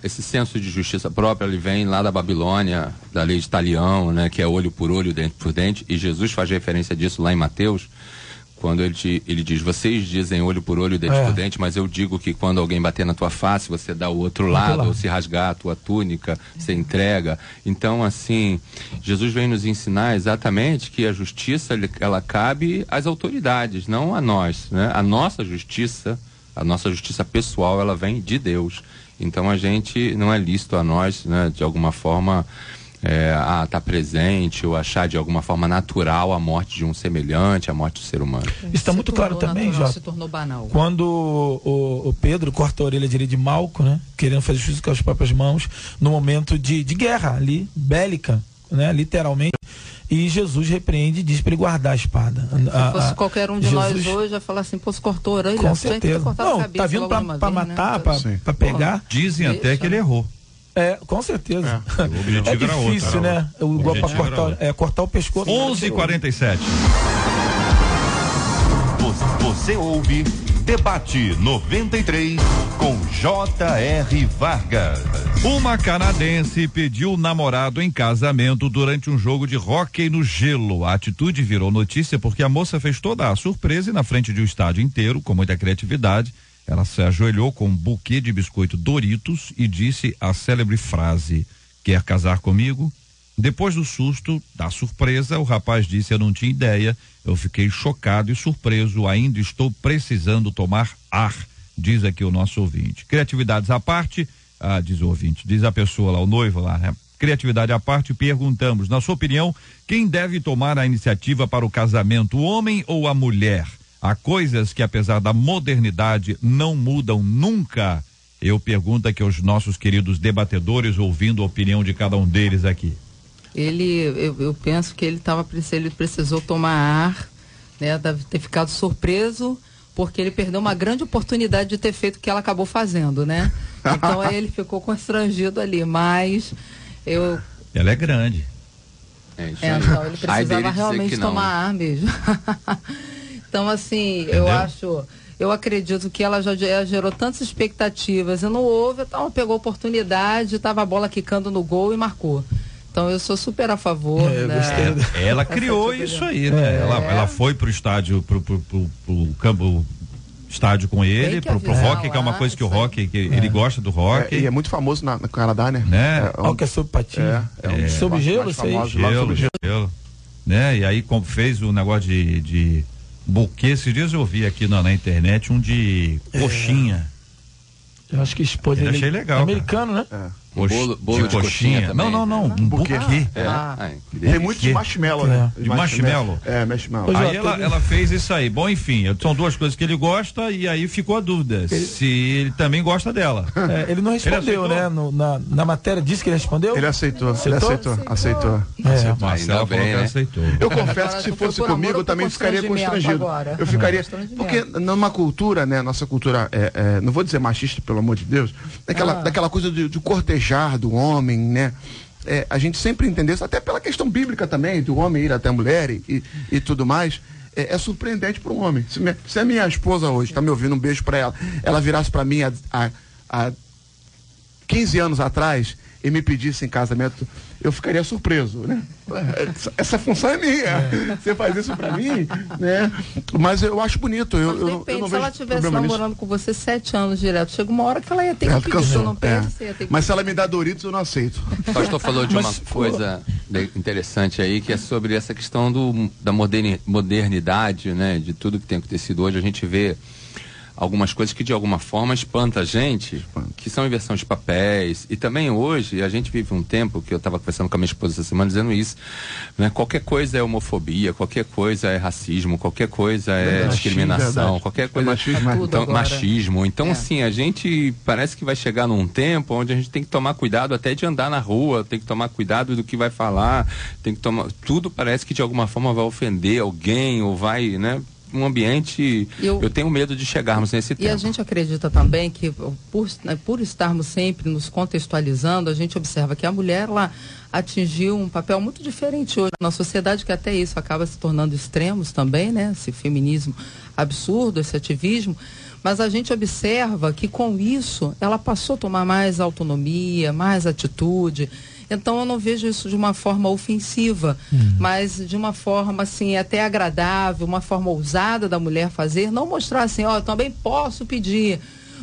esse senso de justiça própria, ele vem lá da Babilônia, da lei de Talião, né? Que é olho por olho, dente por dente, e Jesus faz referência disso lá em Mateus, quando ele diz, vocês dizem olho por olho, dente por dente, mas eu digo que quando alguém bater na tua face, você dá o outro lado, ou se rasgar a tua túnica, você entrega. Então, assim, Jesus vem nos ensinar exatamente que a justiça, ela cabe às autoridades, não a nós, né? A nossa justiça pessoal, ela vem de Deus. Então, a gente, não é lícito a nós, né, de alguma forma, tá presente ou achar de alguma forma natural a morte de um semelhante, a morte do ser humano. Isso está muito claro também, Jota. Se tornou banal. Quando o Pedro corta a orelha direita de Malco, né, querendo fazer justiça com as próprias mãos, no momento de guerra ali, bélica, né, literalmente, e Jesus repreende e diz para ele guardar a espada. Se fosse qualquer um de nós hoje, ia falar assim, pô, se cortou a orelha, com certeza. Não, tá vindo para matar, né? para pegar. Dizem até que ele errou. Com certeza. O objetivo era outro. Difícil, né? Cortar o pescoço. 11h47. Você ouve Debate 93 com J.R. Vargas. Uma canadense pediu namorado em casamento durante um jogo de hóquei no gelo. A atitude virou notícia porque a moça fez toda a surpresa e na frente de um estádio inteiro, com muita criatividade, ela se ajoelhou com um buquê de biscoito Doritos e disse a célebre frase: quer casar comigo? Depois do susto, da surpresa, o rapaz disse: eu não tinha ideia, eu fiquei chocado e surpreso, ainda estou precisando tomar ar, diz aqui o nosso ouvinte. Criatividades à parte, diz o ouvinte, diz a pessoa lá, o noivo lá, né? Criatividade à parte, perguntamos, na sua opinião, quem deve tomar a iniciativa para o casamento, o homem ou a mulher? Há coisas que, apesar da modernidade, não mudam nunca. Eu pergunto aqui aos nossos queridos debatedores, ouvindo a opinião de cada um deles aqui. Eu penso que ele precisou tomar ar, né? Deve ter ficado surpreso, porque ele perdeu uma grande oportunidade de ter feito o que ela acabou fazendo, né? Então aí ele ficou constrangido ali, mas Ela é grande. Então ele precisava realmente tomar ar mesmo. Então, assim, entendeu? Eu acredito que ela já gerou tantas expectativas e não houve, então pegou a oportunidade, estava a bola quicando no gol e marcou. Então eu sou super a favor. Ela criou isso aí, né? Ela foi pro estádio, pro campo, estádio com ele, pro hockey, que é uma coisa que o hockey, que ele gosta do hockey. E é muito famoso no Canadá, né? Que é sobre patinho. Sobre gelo, gelo. Né? E aí fez o negócio de buquê. Esses dias eu vi aqui na internet um de coxinha. Eu acho que isso pode. Eu achei legal. Americano, né? Bolo de coxinha também. Não, um buquê. Tem muito de marshmallow, né? De marshmallow. Marshmallow. Aí ela fez isso aí. Bom, enfim, são duas coisas que ele gosta e aí ficou a dúvida se ele também gosta dela. Ele não respondeu, né? Na matéria disse que ele respondeu? Ele aceitou. Marcela falou que aceitou. Eu confesso que se fosse comigo eu também ficaria constrangido. Eu ficaria, porque numa cultura, né? Nossa cultura, não vou dizer machista, pelo amor de Deus, daquela coisa de cortejar do homem, né? A gente sempre entendeu isso, até pela questão bíblica também, do homem ir até a mulher e tudo mais. É surpreendente para um homem. Se a minha esposa hoje, tá me ouvindo, um beijo para ela virasse para mim há 15 anos atrás e me pedisse em casamento, eu ficaria surpreso, né? Essa função é minha. Você faz isso pra mim, né? Mas eu acho bonito. Eu não vejo se ela estivesse namorando com você 7 anos direto, chega uma hora que ela ia ter que pedir, eu não penso, ia ter que mas se ela me dá Doritos, eu não aceito. O pastor falou de uma coisa interessante aí, que é sobre essa questão da modernidade, né? De tudo que tem acontecido hoje. A gente vê algumas coisas que de alguma forma espanta a gente, que são inversão de papéis. E também hoje a gente vive um tempo que eu estava conversando com a minha esposa essa semana dizendo isso, né? Qualquer coisa é homofobia, qualquer coisa é racismo, qualquer coisa é discriminação, qualquer coisa é machismo. Então assim, a gente parece que vai chegar num tempo onde a gente tem que tomar cuidado até de andar na rua, tem que tomar cuidado do que vai falar, tem que tomar, tudo parece que de alguma forma vai ofender alguém ou vai, né? Um ambiente, eu tenho medo de chegarmos nesse tempo. E a gente acredita também que por estarmos sempre nos contextualizando, a gente observa que a mulher, ela atingiu um papel muito diferente hoje na sociedade, que até isso acaba se tornando extremos também, né? Esse feminismo absurdo, esse ativismo, mas a gente observa que com isso ela passou a tomar mais autonomia, mais atitude. Então eu não vejo isso de uma forma ofensiva, mas de uma forma assim até agradável, uma forma ousada da mulher fazer, não mostrar assim, ó, eu também posso pedir,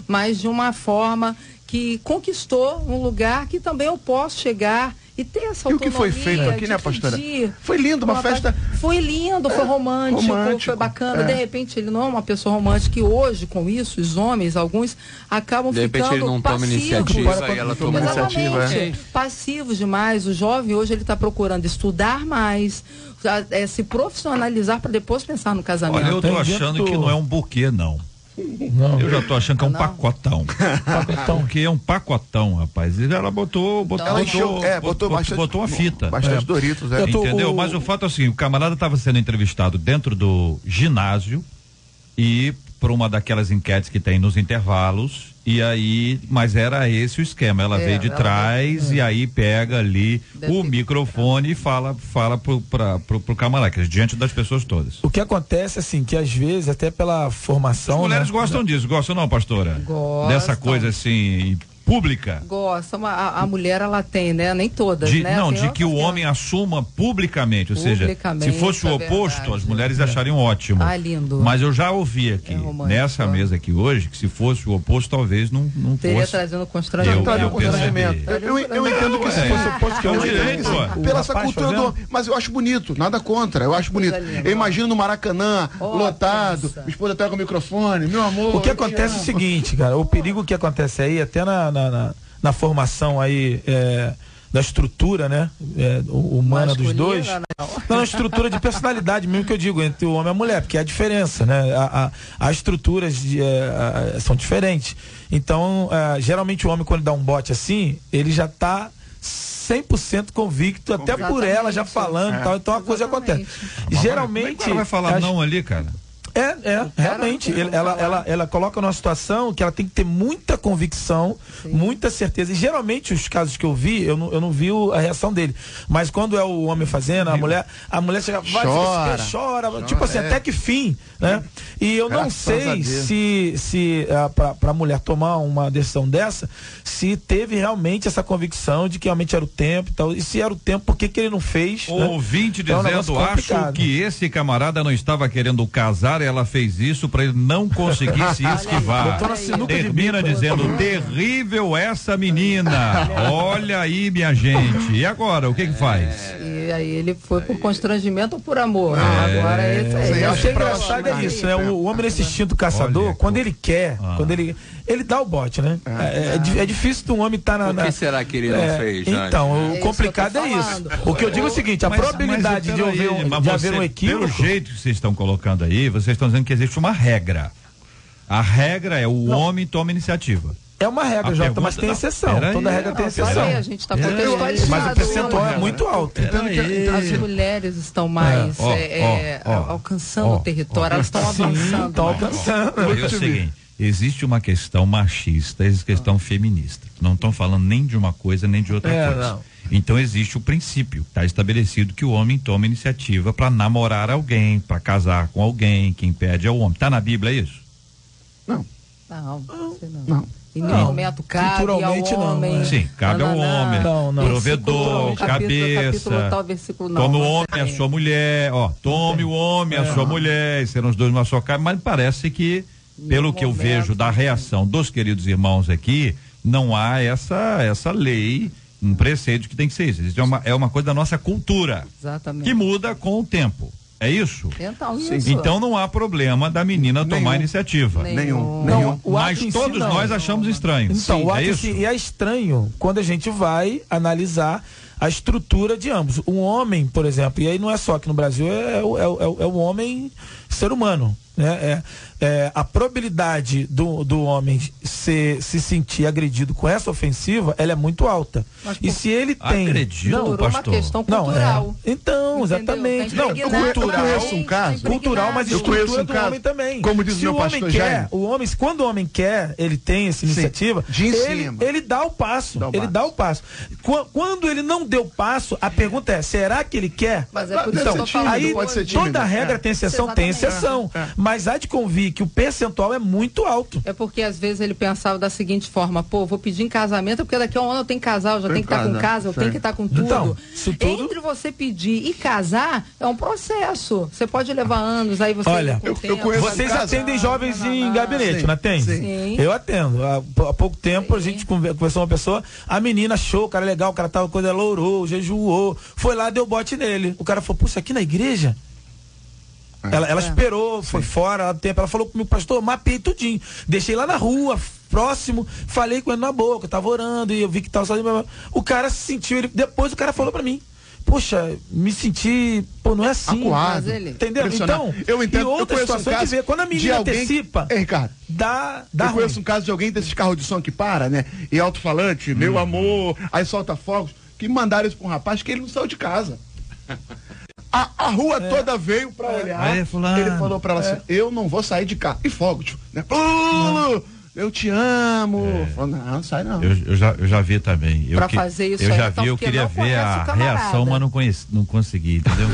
mas de uma forma que conquistou um lugar que também eu posso chegar e ter essa autonomia. E o que foi feito aqui, né, pastora? Foi lindo, uma festa. Foi lindo, foi romântico, foi bacana. De repente, ele não é uma pessoa romântica, e hoje, com isso, os homens, alguns, acabam ficando passivos. De repente, ele não toma iniciativa e ela toma iniciativa. Passivos demais. O jovem, hoje, ele está procurando estudar mais, se profissionalizar para depois pensar no casamento. Olha, eu tô achando que não é um buquê, não. Não. Eu já tô achando que é um pacotão. Porque é um pacotão, rapaz. Ela botou uma fita. Bastante Doritos, entendeu? Mas o fato é assim, o camarada estava sendo entrevistado dentro do ginásio e por uma daquelas enquetes que tem nos intervalos, e aí, mas era esse o esquema, ela veio de trás e aí pega ali o microfone e fala pro camarada, diante das pessoas todas. O que acontece, assim, que às vezes, até pela formação... As mulheres gostam disso, gostam não, pastora? Gostam. Dessa coisa, assim... pública. Gostam, a mulher ela tem, né? Nem todas, né? Não, de que o homem assuma publicamente, ou seja, se fosse o oposto, as mulheres achariam ótimo. Ah, lindo. Mas eu já ouvi aqui, nessa mesa aqui hoje, que se fosse o oposto, talvez não teria fosse. trazendo constrangimento. Eu entendo que se fosse o oposto, que é um direito, pela essa cultura do... Mas eu acho bonito, nada contra, eu acho bonito. Eu imagino no Maracanã, lotado, minha esposa pega o microfone, meu amor. O que acontece é o seguinte, cara, o perigo que acontece aí, até na formação aí da estrutura, né, humana dos dois, na estrutura de personalidade mesmo, que eu digo, entre o homem e a mulher, porque é a diferença, né, as estruturas são diferentes. Então, geralmente o homem, quando dá um bote assim, ele já está 100% convicto, até por ela já falando e tal, então a coisa acontece. Geralmente... Ela vai falar não ali, cara? Realmente, ela coloca numa situação que ela tem que ter muita convicção, muita certeza, e geralmente os casos que eu vi, eu não vi a reação dele, mas quando é o homem fazendo, a mulher chega, chora, tipo assim, até que fim, né? E eu não sei se pra mulher tomar uma decisão dessa, se teve realmente essa convicção de que realmente era o tempo e tal, e se era o tempo, por que ele não fez? O ouvinte dizendo, acho que esse camarada não estava querendo casar, ela fez isso para ele não conseguir se esquivar. Termina dizendo, terrível essa menina. Olha aí, minha gente. E agora, o que faz? E aí ele foi por constrangimento ou por amor? Agora esse aí. Eu achei engraçado isso, né? O homem nesse instinto caçador, quando ele quer, quando ele dá o bote, né? É difícil de um homem estar na... O que será que ele não fez? Então, o complicado é isso. O que eu digo é o seguinte, a probabilidade de haver um equívoco... Pelo jeito que vocês estão colocando aí, vocês estão dizendo que existe uma regra. A regra é o homem toma iniciativa. É uma regra, Jota, mas tem exceção. Toda regra tem exceção. A gente está contextualizando. Mas o percentual é muito alto. As mulheres estão mais alcançando o território, elas estão avançando. Estão alcançando. É o seguinte, existe uma questão machista, existe questão feminista. Não estão falando nem de uma coisa, nem de outra coisa. Não. Então existe o princípio, está estabelecido que o homem toma iniciativa para namorar alguém, para casar com alguém, quem pede é o homem. Está na Bíblia isso? Não. Em nenhum momento cabe ao homem. Sim, cabe ao homem. Provedor, cabeça. Tome o homem, a sua mulher. Tome o homem, a sua mulher. E serão os dois numa só carne. Mas parece que, pelo que eu vejo da reação dos queridos irmãos aqui, não há essa lei, um preceito que tem que ser isso. É uma coisa da nossa cultura. Exatamente. Que muda com o tempo. É isso? Então, então não há problema da menina tomar iniciativa. Nenhum. Mas todos nós achamos estranho. Então, o ato é isso? E é estranho quando a gente vai analisar a estrutura de ambos. Um homem, por exemplo, e aí não é só aqui no Brasil, é o homem ser humano, né? A probabilidade do homem se sentir agredido com essa ofensiva, ela é muito alta. E se ele tem... Agredido, pastor? Uma questão cultural. Não, então, exatamente. Não, cultural, mas estrutura do homem também. Como diz o meu pastor Jair. Quando o homem quer, ele tem essa iniciativa, ele dá o passo. Quando ele não deu passo, a pergunta é, será que ele quer? Mas é por isso que eu tô falando. Aí toda regra tem exceção, mas há de convir que o percentual é muito alto. É porque às vezes ele pensava da seguinte forma, vou pedir em casamento, porque daqui a um ano eu tenho que casar, eu já tenho que estar com casa, eu tenho que estar com tudo. Então, entre você pedir e casar, é um processo. Você pode levar anos, aí você... Olha, vocês atendem jovens em gabinete, não atende? Sim. Eu atendo. Há pouco tempo a gente conversou com uma pessoa, a menina achou, o cara legal, o cara tava coisa, ela orou, jejuou, foi lá, deu bote nele. O cara falou, puxa, aqui na igreja? Ela esperou, foi fora, ela falou comigo, pastor, mapeei tudinho. Deixei lá na rua, próximo, falei com ele na boca, tava orando e eu vi que tava sozinho. O cara se sentiu, depois o cara falou pra mim, poxa, me senti, não é assim. Acuado, entendeu? Então, eu entendo, e outra situação é que vê, quando a menina antecipa, Ricardo, dá eu conheço um caso de alguém desses carros de som que para, né? E alto-falante, meu amor, aí solta fogos, que mandaram isso pra um rapaz que ele não saiu de casa. A rua toda veio pra olhar. Ele falou pra ela assim, eu não vou sair de cá. E fogo, né? Eu te amo. Falou, não sai não. Eu já vi também. Fazer isso eu já vi, eu queria ver a reação, mas não consegui, entendeu?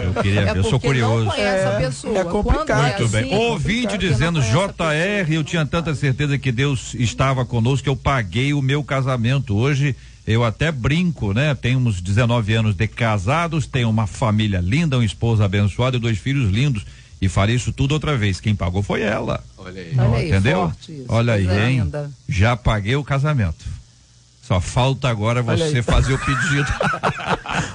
Eu queria ver, eu sou curioso. Não conhece a pessoa. É complicado. Muito bem. Ouvinte dizendo, JR, eu tinha tanta certeza que Deus estava conosco que eu paguei o meu casamento. Hoje eu até brinco, né? Tenho uns 19 anos de casados, tenho uma família linda, uma esposa abençoada e 2 filhos lindos. E farei isso tudo outra vez. Quem pagou foi ela. Olha aí, entendeu? Olha aí, hein? Ainda. Já paguei o casamento. Só falta agora você fazer o pedido.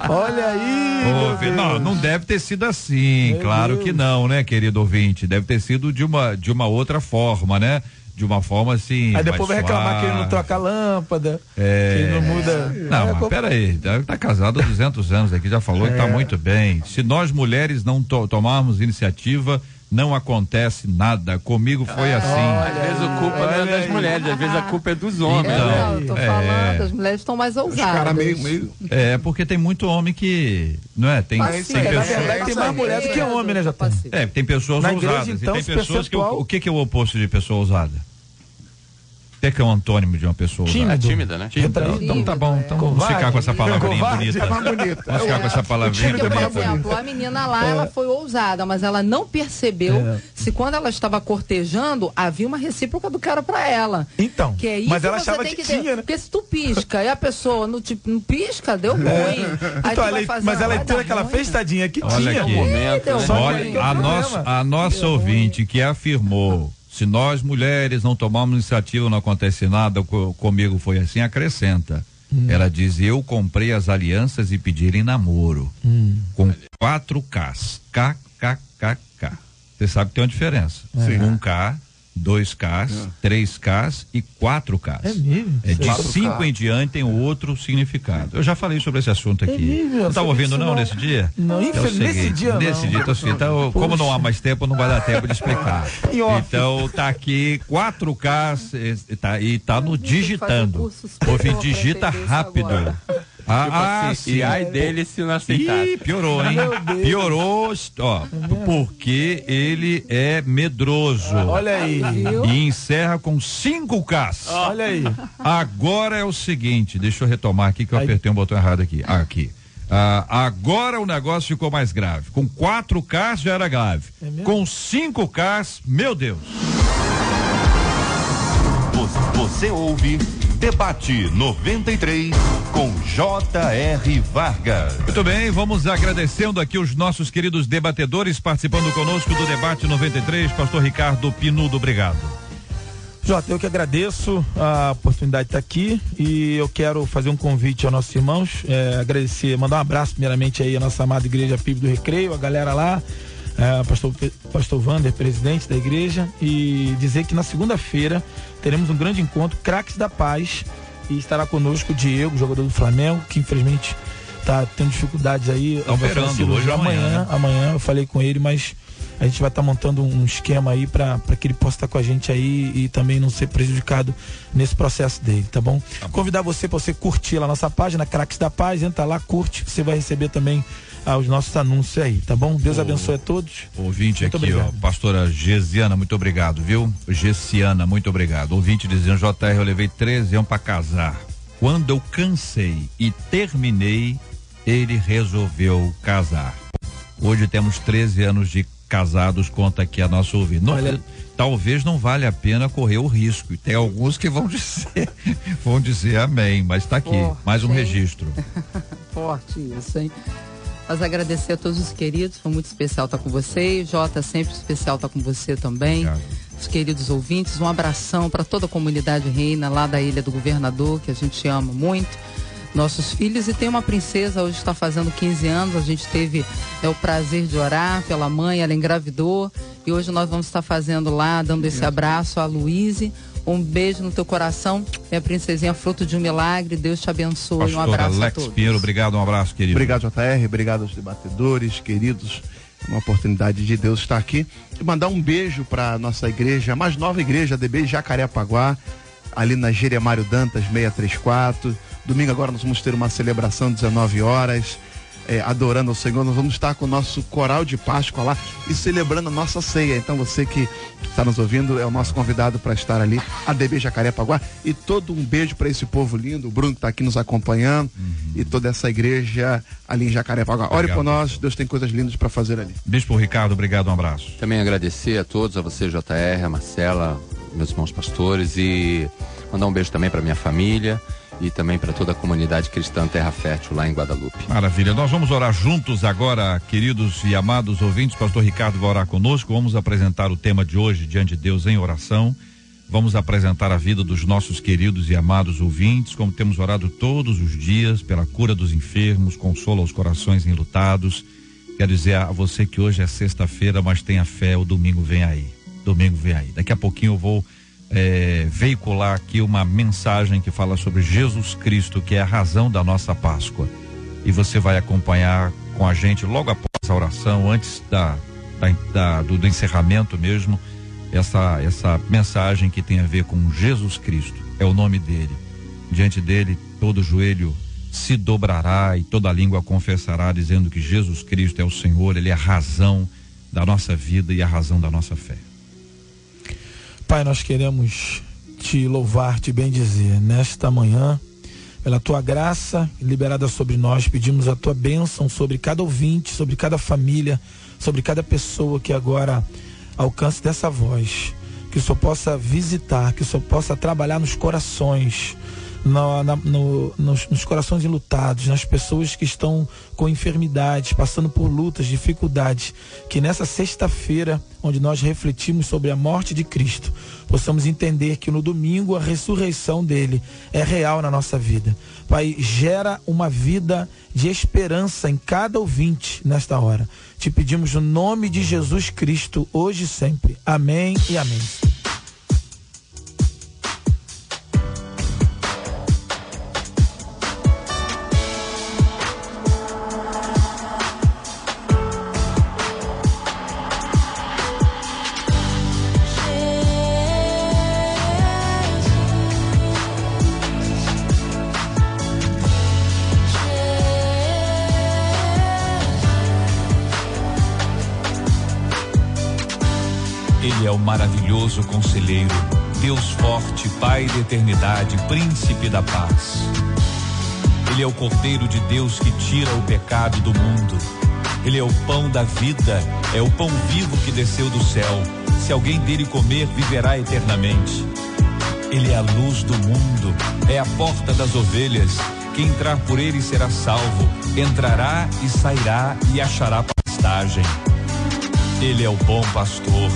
Olha aí. Não deve ter sido assim. Claro que não, né, querido ouvinte? Deve ter sido de uma outra forma, né? De uma forma assim. Aí depois vai reclamar que ele não troca a lâmpada, que ele não muda. Não, mas peraí, tá casado há 200 anos aqui, já falou que tá muito bem. Se nós mulheres não tomarmos iniciativa, não acontece nada. Comigo foi assim. Às vezes a culpa não é das mulheres, às vezes a culpa é dos homens. Então, eu tô falando, as mulheres estão mais ousadas. Os caras meio... porque tem muito homem que, não é? Tem pessoas... Na verdade tem mais mulher do que homem, né, Jota? Tem pessoas ousadas. Igreja, então, e tem pessoas o que é o oposto de pessoa ousada? O que é um antônimo de uma pessoa ousada? Tímida, né? Então tá bom, então vamos ficar com essa palavrinha bonita. Vamos ficar com essa palavrinha bonita. Por exemplo, a menina lá, ela foi ousada, mas ela não percebeu se quando ela estava cortejando, havia uma recíproca do cara pra ela. Então, que é isso, mas ela achava que tinha, né? Porque se tu pisca e a pessoa não pisca, deu ruim. Aí então, mas ela entrou aquela festadinha que tinha. Olha, a nossa ouvinte que afirmou, se nós mulheres não tomarmos iniciativa, não acontece nada, comigo foi assim, acrescenta. Ela diz, eu comprei as alianças e pedi em namoro. Com 4Ks. KKKK. Você sabe que tem uma diferença. 1K, 2Ks, 3Ks e 4Ks. É mesmo? É de 5 em diante tem outro significado. Eu já falei sobre esse assunto aqui. Não estava ouvindo não nesse dia? Não, nesse dia não. Nesse dia, então, como não há mais tempo, não vai dar tempo de explicar. Então tá aqui 4Ks e tá no digitando. Ouve, digita rápido. Sim. E ai dele se não aceitar. Piorou, hein? Piorou, porque ele é medroso. Olha aí. E encerra com 5Ks. Olha aí. Agora é o seguinte, deixa eu retomar aqui que eu apertei um botão errado aqui. Agora o negócio ficou mais grave. Com 4Ks já era grave. Com 5Ks, meu Deus. Você ouve Debate 93 com J.R. Vargas. Muito bem, vamos agradecendo aqui os nossos queridos debatedores participando conosco do Debate 93. Pastor Ricardo Pinudo, obrigado. Jota, eu que agradeço a oportunidade de estar aqui e eu quero fazer um convite aos nossos irmãos, agradecer, mandar um abraço primeiramente aí à nossa amada igreja PIB do Recreio, a galera lá, pastor Wander, presidente da igreja, e dizer que na segunda-feira teremos um grande encontro, Craques da Paz, e estará conosco o Diego, jogador do Flamengo, que infelizmente está tendo dificuldades aí. Tá operando hoje amanhã, amanhã eu falei com ele, mas a gente vai estar montando um esquema aí para que ele possa estar com a gente aí e também não ser prejudicado nesse processo dele, tá bom? Convidar você para você curtir lá a nossa página, Craques da Paz, entra lá, curte, você vai receber também os nossos anúncios aí, tá bom? Deus abençoe a todos. Ouvinte muito aqui, obrigado. Pastora Gesiana, muito obrigado, viu? Gessiana, muito obrigado. Ouvinte dizendo, JR, eu levei 13 anos para casar. Quando eu cansei e terminei, ele resolveu casar. Hoje temos 13 anos de casados, conta aqui a nossa ouvinte. Talvez não vale a pena correr o risco. E tem alguns que vão dizer amém, mas está aqui, forte, mais um registro. Forte isso, hein? Mas agradecer a todos os queridos, foi muito especial estar com vocês. Jota, sempre especial estar com você também. Obrigado. Os queridos ouvintes, um abração para toda a comunidade reina lá da Ilha do Governador, que a gente ama muito. Nossos filhos, e tem uma princesa, hoje está fazendo 15 anos, a gente teve o prazer de orar pela mãe, ela engravidou, e hoje nós vamos estar fazendo lá, dando esse abraço a Luíse. Um beijo no teu coração, minha princesinha, fruto de um milagre, Deus te abençoe. Pastora um abraço Alex a todos. Pinheiro, obrigado, um abraço, querido. Obrigado, JR, obrigado aos debatedores, queridos, uma oportunidade de Deus estar aqui, e mandar um beijo para nossa igreja, a mais nova igreja, DB Jacarepaguá, ali na Jeremário Dantas 634. Domingo agora nós vamos ter uma celebração 19 horas, adorando ao Senhor. Nós vamos estar com o nosso coral de Páscoa lá e celebrando a nossa ceia. Então você que está nos ouvindo é o nosso convidado para estar ali, a DB Jacarepaguá. E todo um beijo para esse povo lindo, o Bruno que está aqui nos acompanhando, e toda essa igreja ali em Jacarepaguá. Ore por nós, Deus tem coisas lindas para fazer ali. Bispo Ricardo, obrigado, um abraço. Também agradecer a todos, a você, JR, a Marcela, meus irmãos pastores, e mandar um beijo também para minha família e também para toda a comunidade cristã Terra Fértil lá em Guadalupe. Maravilha, nós vamos orar juntos agora, queridos e amados ouvintes. Pastor Ricardo vai orar conosco, vamos apresentar o tema de hoje diante de Deus em oração, vamos apresentar a vida dos nossos queridos e amados ouvintes, como temos orado todos os dias pela cura dos enfermos, consolo aos corações enlutados. Quero dizer a você que hoje é sexta-feira, mas tenha fé, o domingo vem aí, daqui a pouquinho eu vou veicular aqui uma mensagem que fala sobre Jesus Cristo, que é a razão da nossa Páscoa, e você vai acompanhar com a gente logo após a oração, antes do encerramento mesmo, essa mensagem que tem a ver com Jesus Cristo, é o nome dele. Diante dele todo joelho se dobrará e toda língua confessará, dizendo que Jesus Cristo é o Senhor, ele é a razão da nossa vida e a razão da nossa fé. Pai, nós queremos te louvar, te bendizer nesta manhã, pela tua graça liberada sobre nós. Pedimos a tua bênção sobre cada ouvinte, sobre cada família, sobre cada pessoa que agora alcance dessa voz. Que o Senhor possa visitar, que o Senhor possa trabalhar nos corações, nos corações enlutados, nas pessoas que estão com enfermidades, passando por lutas, dificuldades, que nessa sexta-feira, onde nós refletimos sobre a morte de Cristo, possamos entender que no domingo a ressurreição dele é real na nossa vida. Pai, gera uma vida de esperança em cada ouvinte nesta hora. Te pedimos no nome de Jesus Cristo, hoje e sempre. Amém e amém. Ele é o maravilhoso conselheiro, Deus forte, Pai da eternidade, príncipe da paz. Ele é o Cordeiro de Deus que tira o pecado do mundo. Ele é o pão da vida, é o pão vivo que desceu do céu. Se alguém dele comer, viverá eternamente. Ele é a luz do mundo, é a porta das ovelhas. Quem entrar por ele será salvo, entrará e sairá e achará pastagem. Ele é o bom pastor.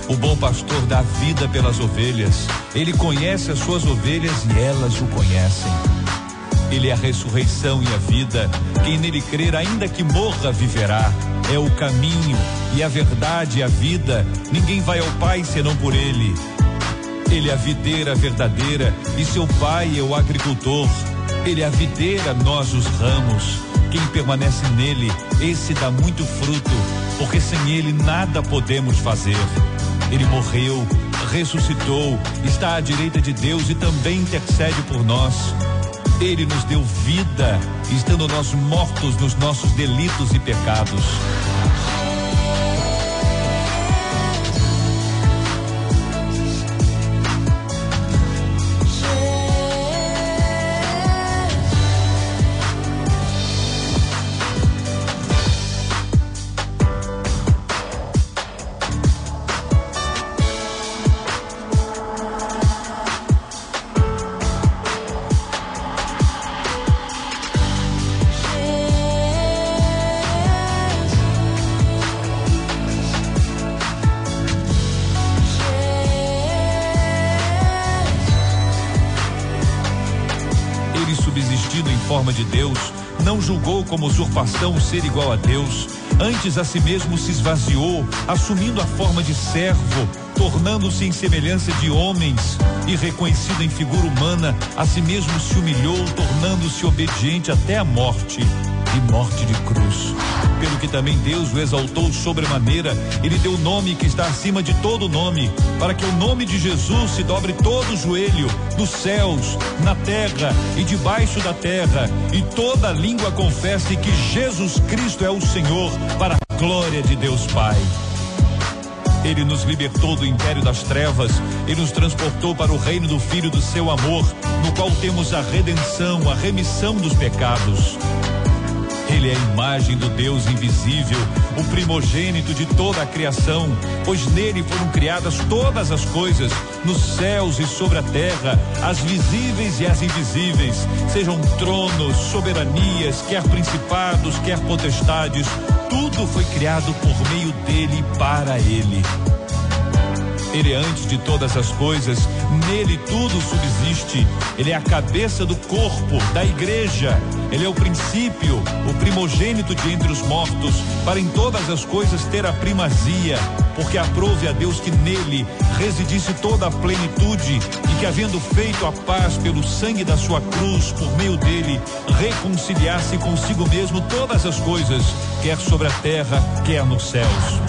O bom pastor dá vida pelas ovelhas. Ele conhece as suas ovelhas e elas o conhecem. Ele é a ressurreição e a vida. Quem nele crer, ainda que morra, viverá. É o caminho e a verdade e a vida. Ninguém vai ao Pai senão por ele. Ele é a videira verdadeira e seu pai é o agricultor. Ele é a videira, nós os ramos. Quem permanece nele, esse dá muito fruto, porque sem ele nada podemos fazer. Ele morreu, ressuscitou, está à direita de Deus e também intercede por nós. Ele nos deu vida, estando nós mortos nos nossos delitos e pecados. Forma de Deus, não julgou como usurpação ser igual a Deus, antes a si mesmo se esvaziou, assumindo a forma de servo, tornando-se em semelhança de homens, e reconhecido em figura humana, a si mesmo se humilhou, tornando-se obediente até a morte, e morte de cruz. Pelo que também Deus o exaltou sobremaneira, ele deu o nome que está acima de todo nome, para que o nome de Jesus se dobre todo o joelho, nos céus, na terra e debaixo da terra, e toda língua confesse que Jesus Cristo é o Senhor, para a glória de Deus Pai. Ele nos libertou do império das trevas e nos transportou para o reino do Filho do seu amor, no qual temos a redenção, a remissão dos pecados. Ele é a imagem do Deus invisível, o primogênito de toda a criação, pois nele foram criadas todas as coisas, nos céus e sobre a terra, as visíveis e as invisíveis, sejam tronos, soberanias, quer principados, quer potestades, tudo foi criado por meio dele e para ele. Ele é antes de todas as coisas, nele tudo subsiste. Ele é a cabeça do corpo, da igreja. Ele é o princípio, o primogênito de entre os mortos, para em todas as coisas ter a primazia, porque aprove a Deus que nele residisse toda a plenitude, e que, havendo feito a paz pelo sangue da sua cruz, por meio dele, reconciliasse consigo mesmo todas as coisas, quer sobre a terra, quer nos céus.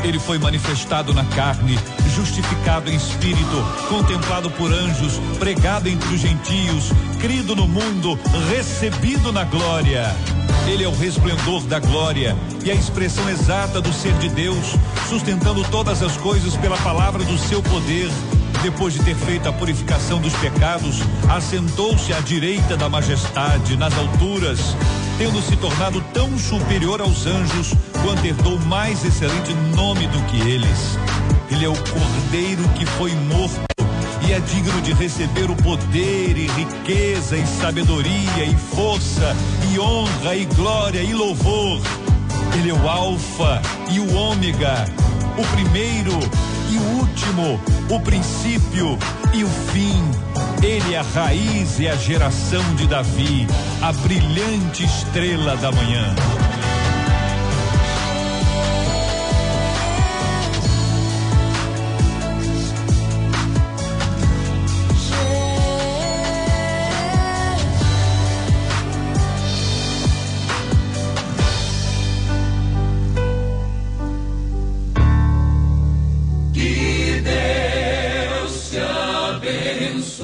Ele foi manifestado na carne, justificado em espírito, contemplado por anjos, pregado entre os gentios, crido no mundo, recebido na glória. Ele é o resplendor da glória e a expressão exata do ser de Deus, sustentando todas as coisas pela palavra do seu poder. Depois de ter feito a purificação dos pecados, assentou-se à direita da majestade nas alturas, tendo se tornado tão superior aos anjos, quanto herdou mais excelente nome do que eles. Ele é o Cordeiro que foi morto e é digno de receber o poder e riqueza e sabedoria e força e honra e glória e louvor. Ele é o Alfa e o Ômega, o primeiro e o último, o princípio e o fim. Ele é a raiz e a geração de Davi, a brilhante estrela da manhã. Que Deus te abençoe.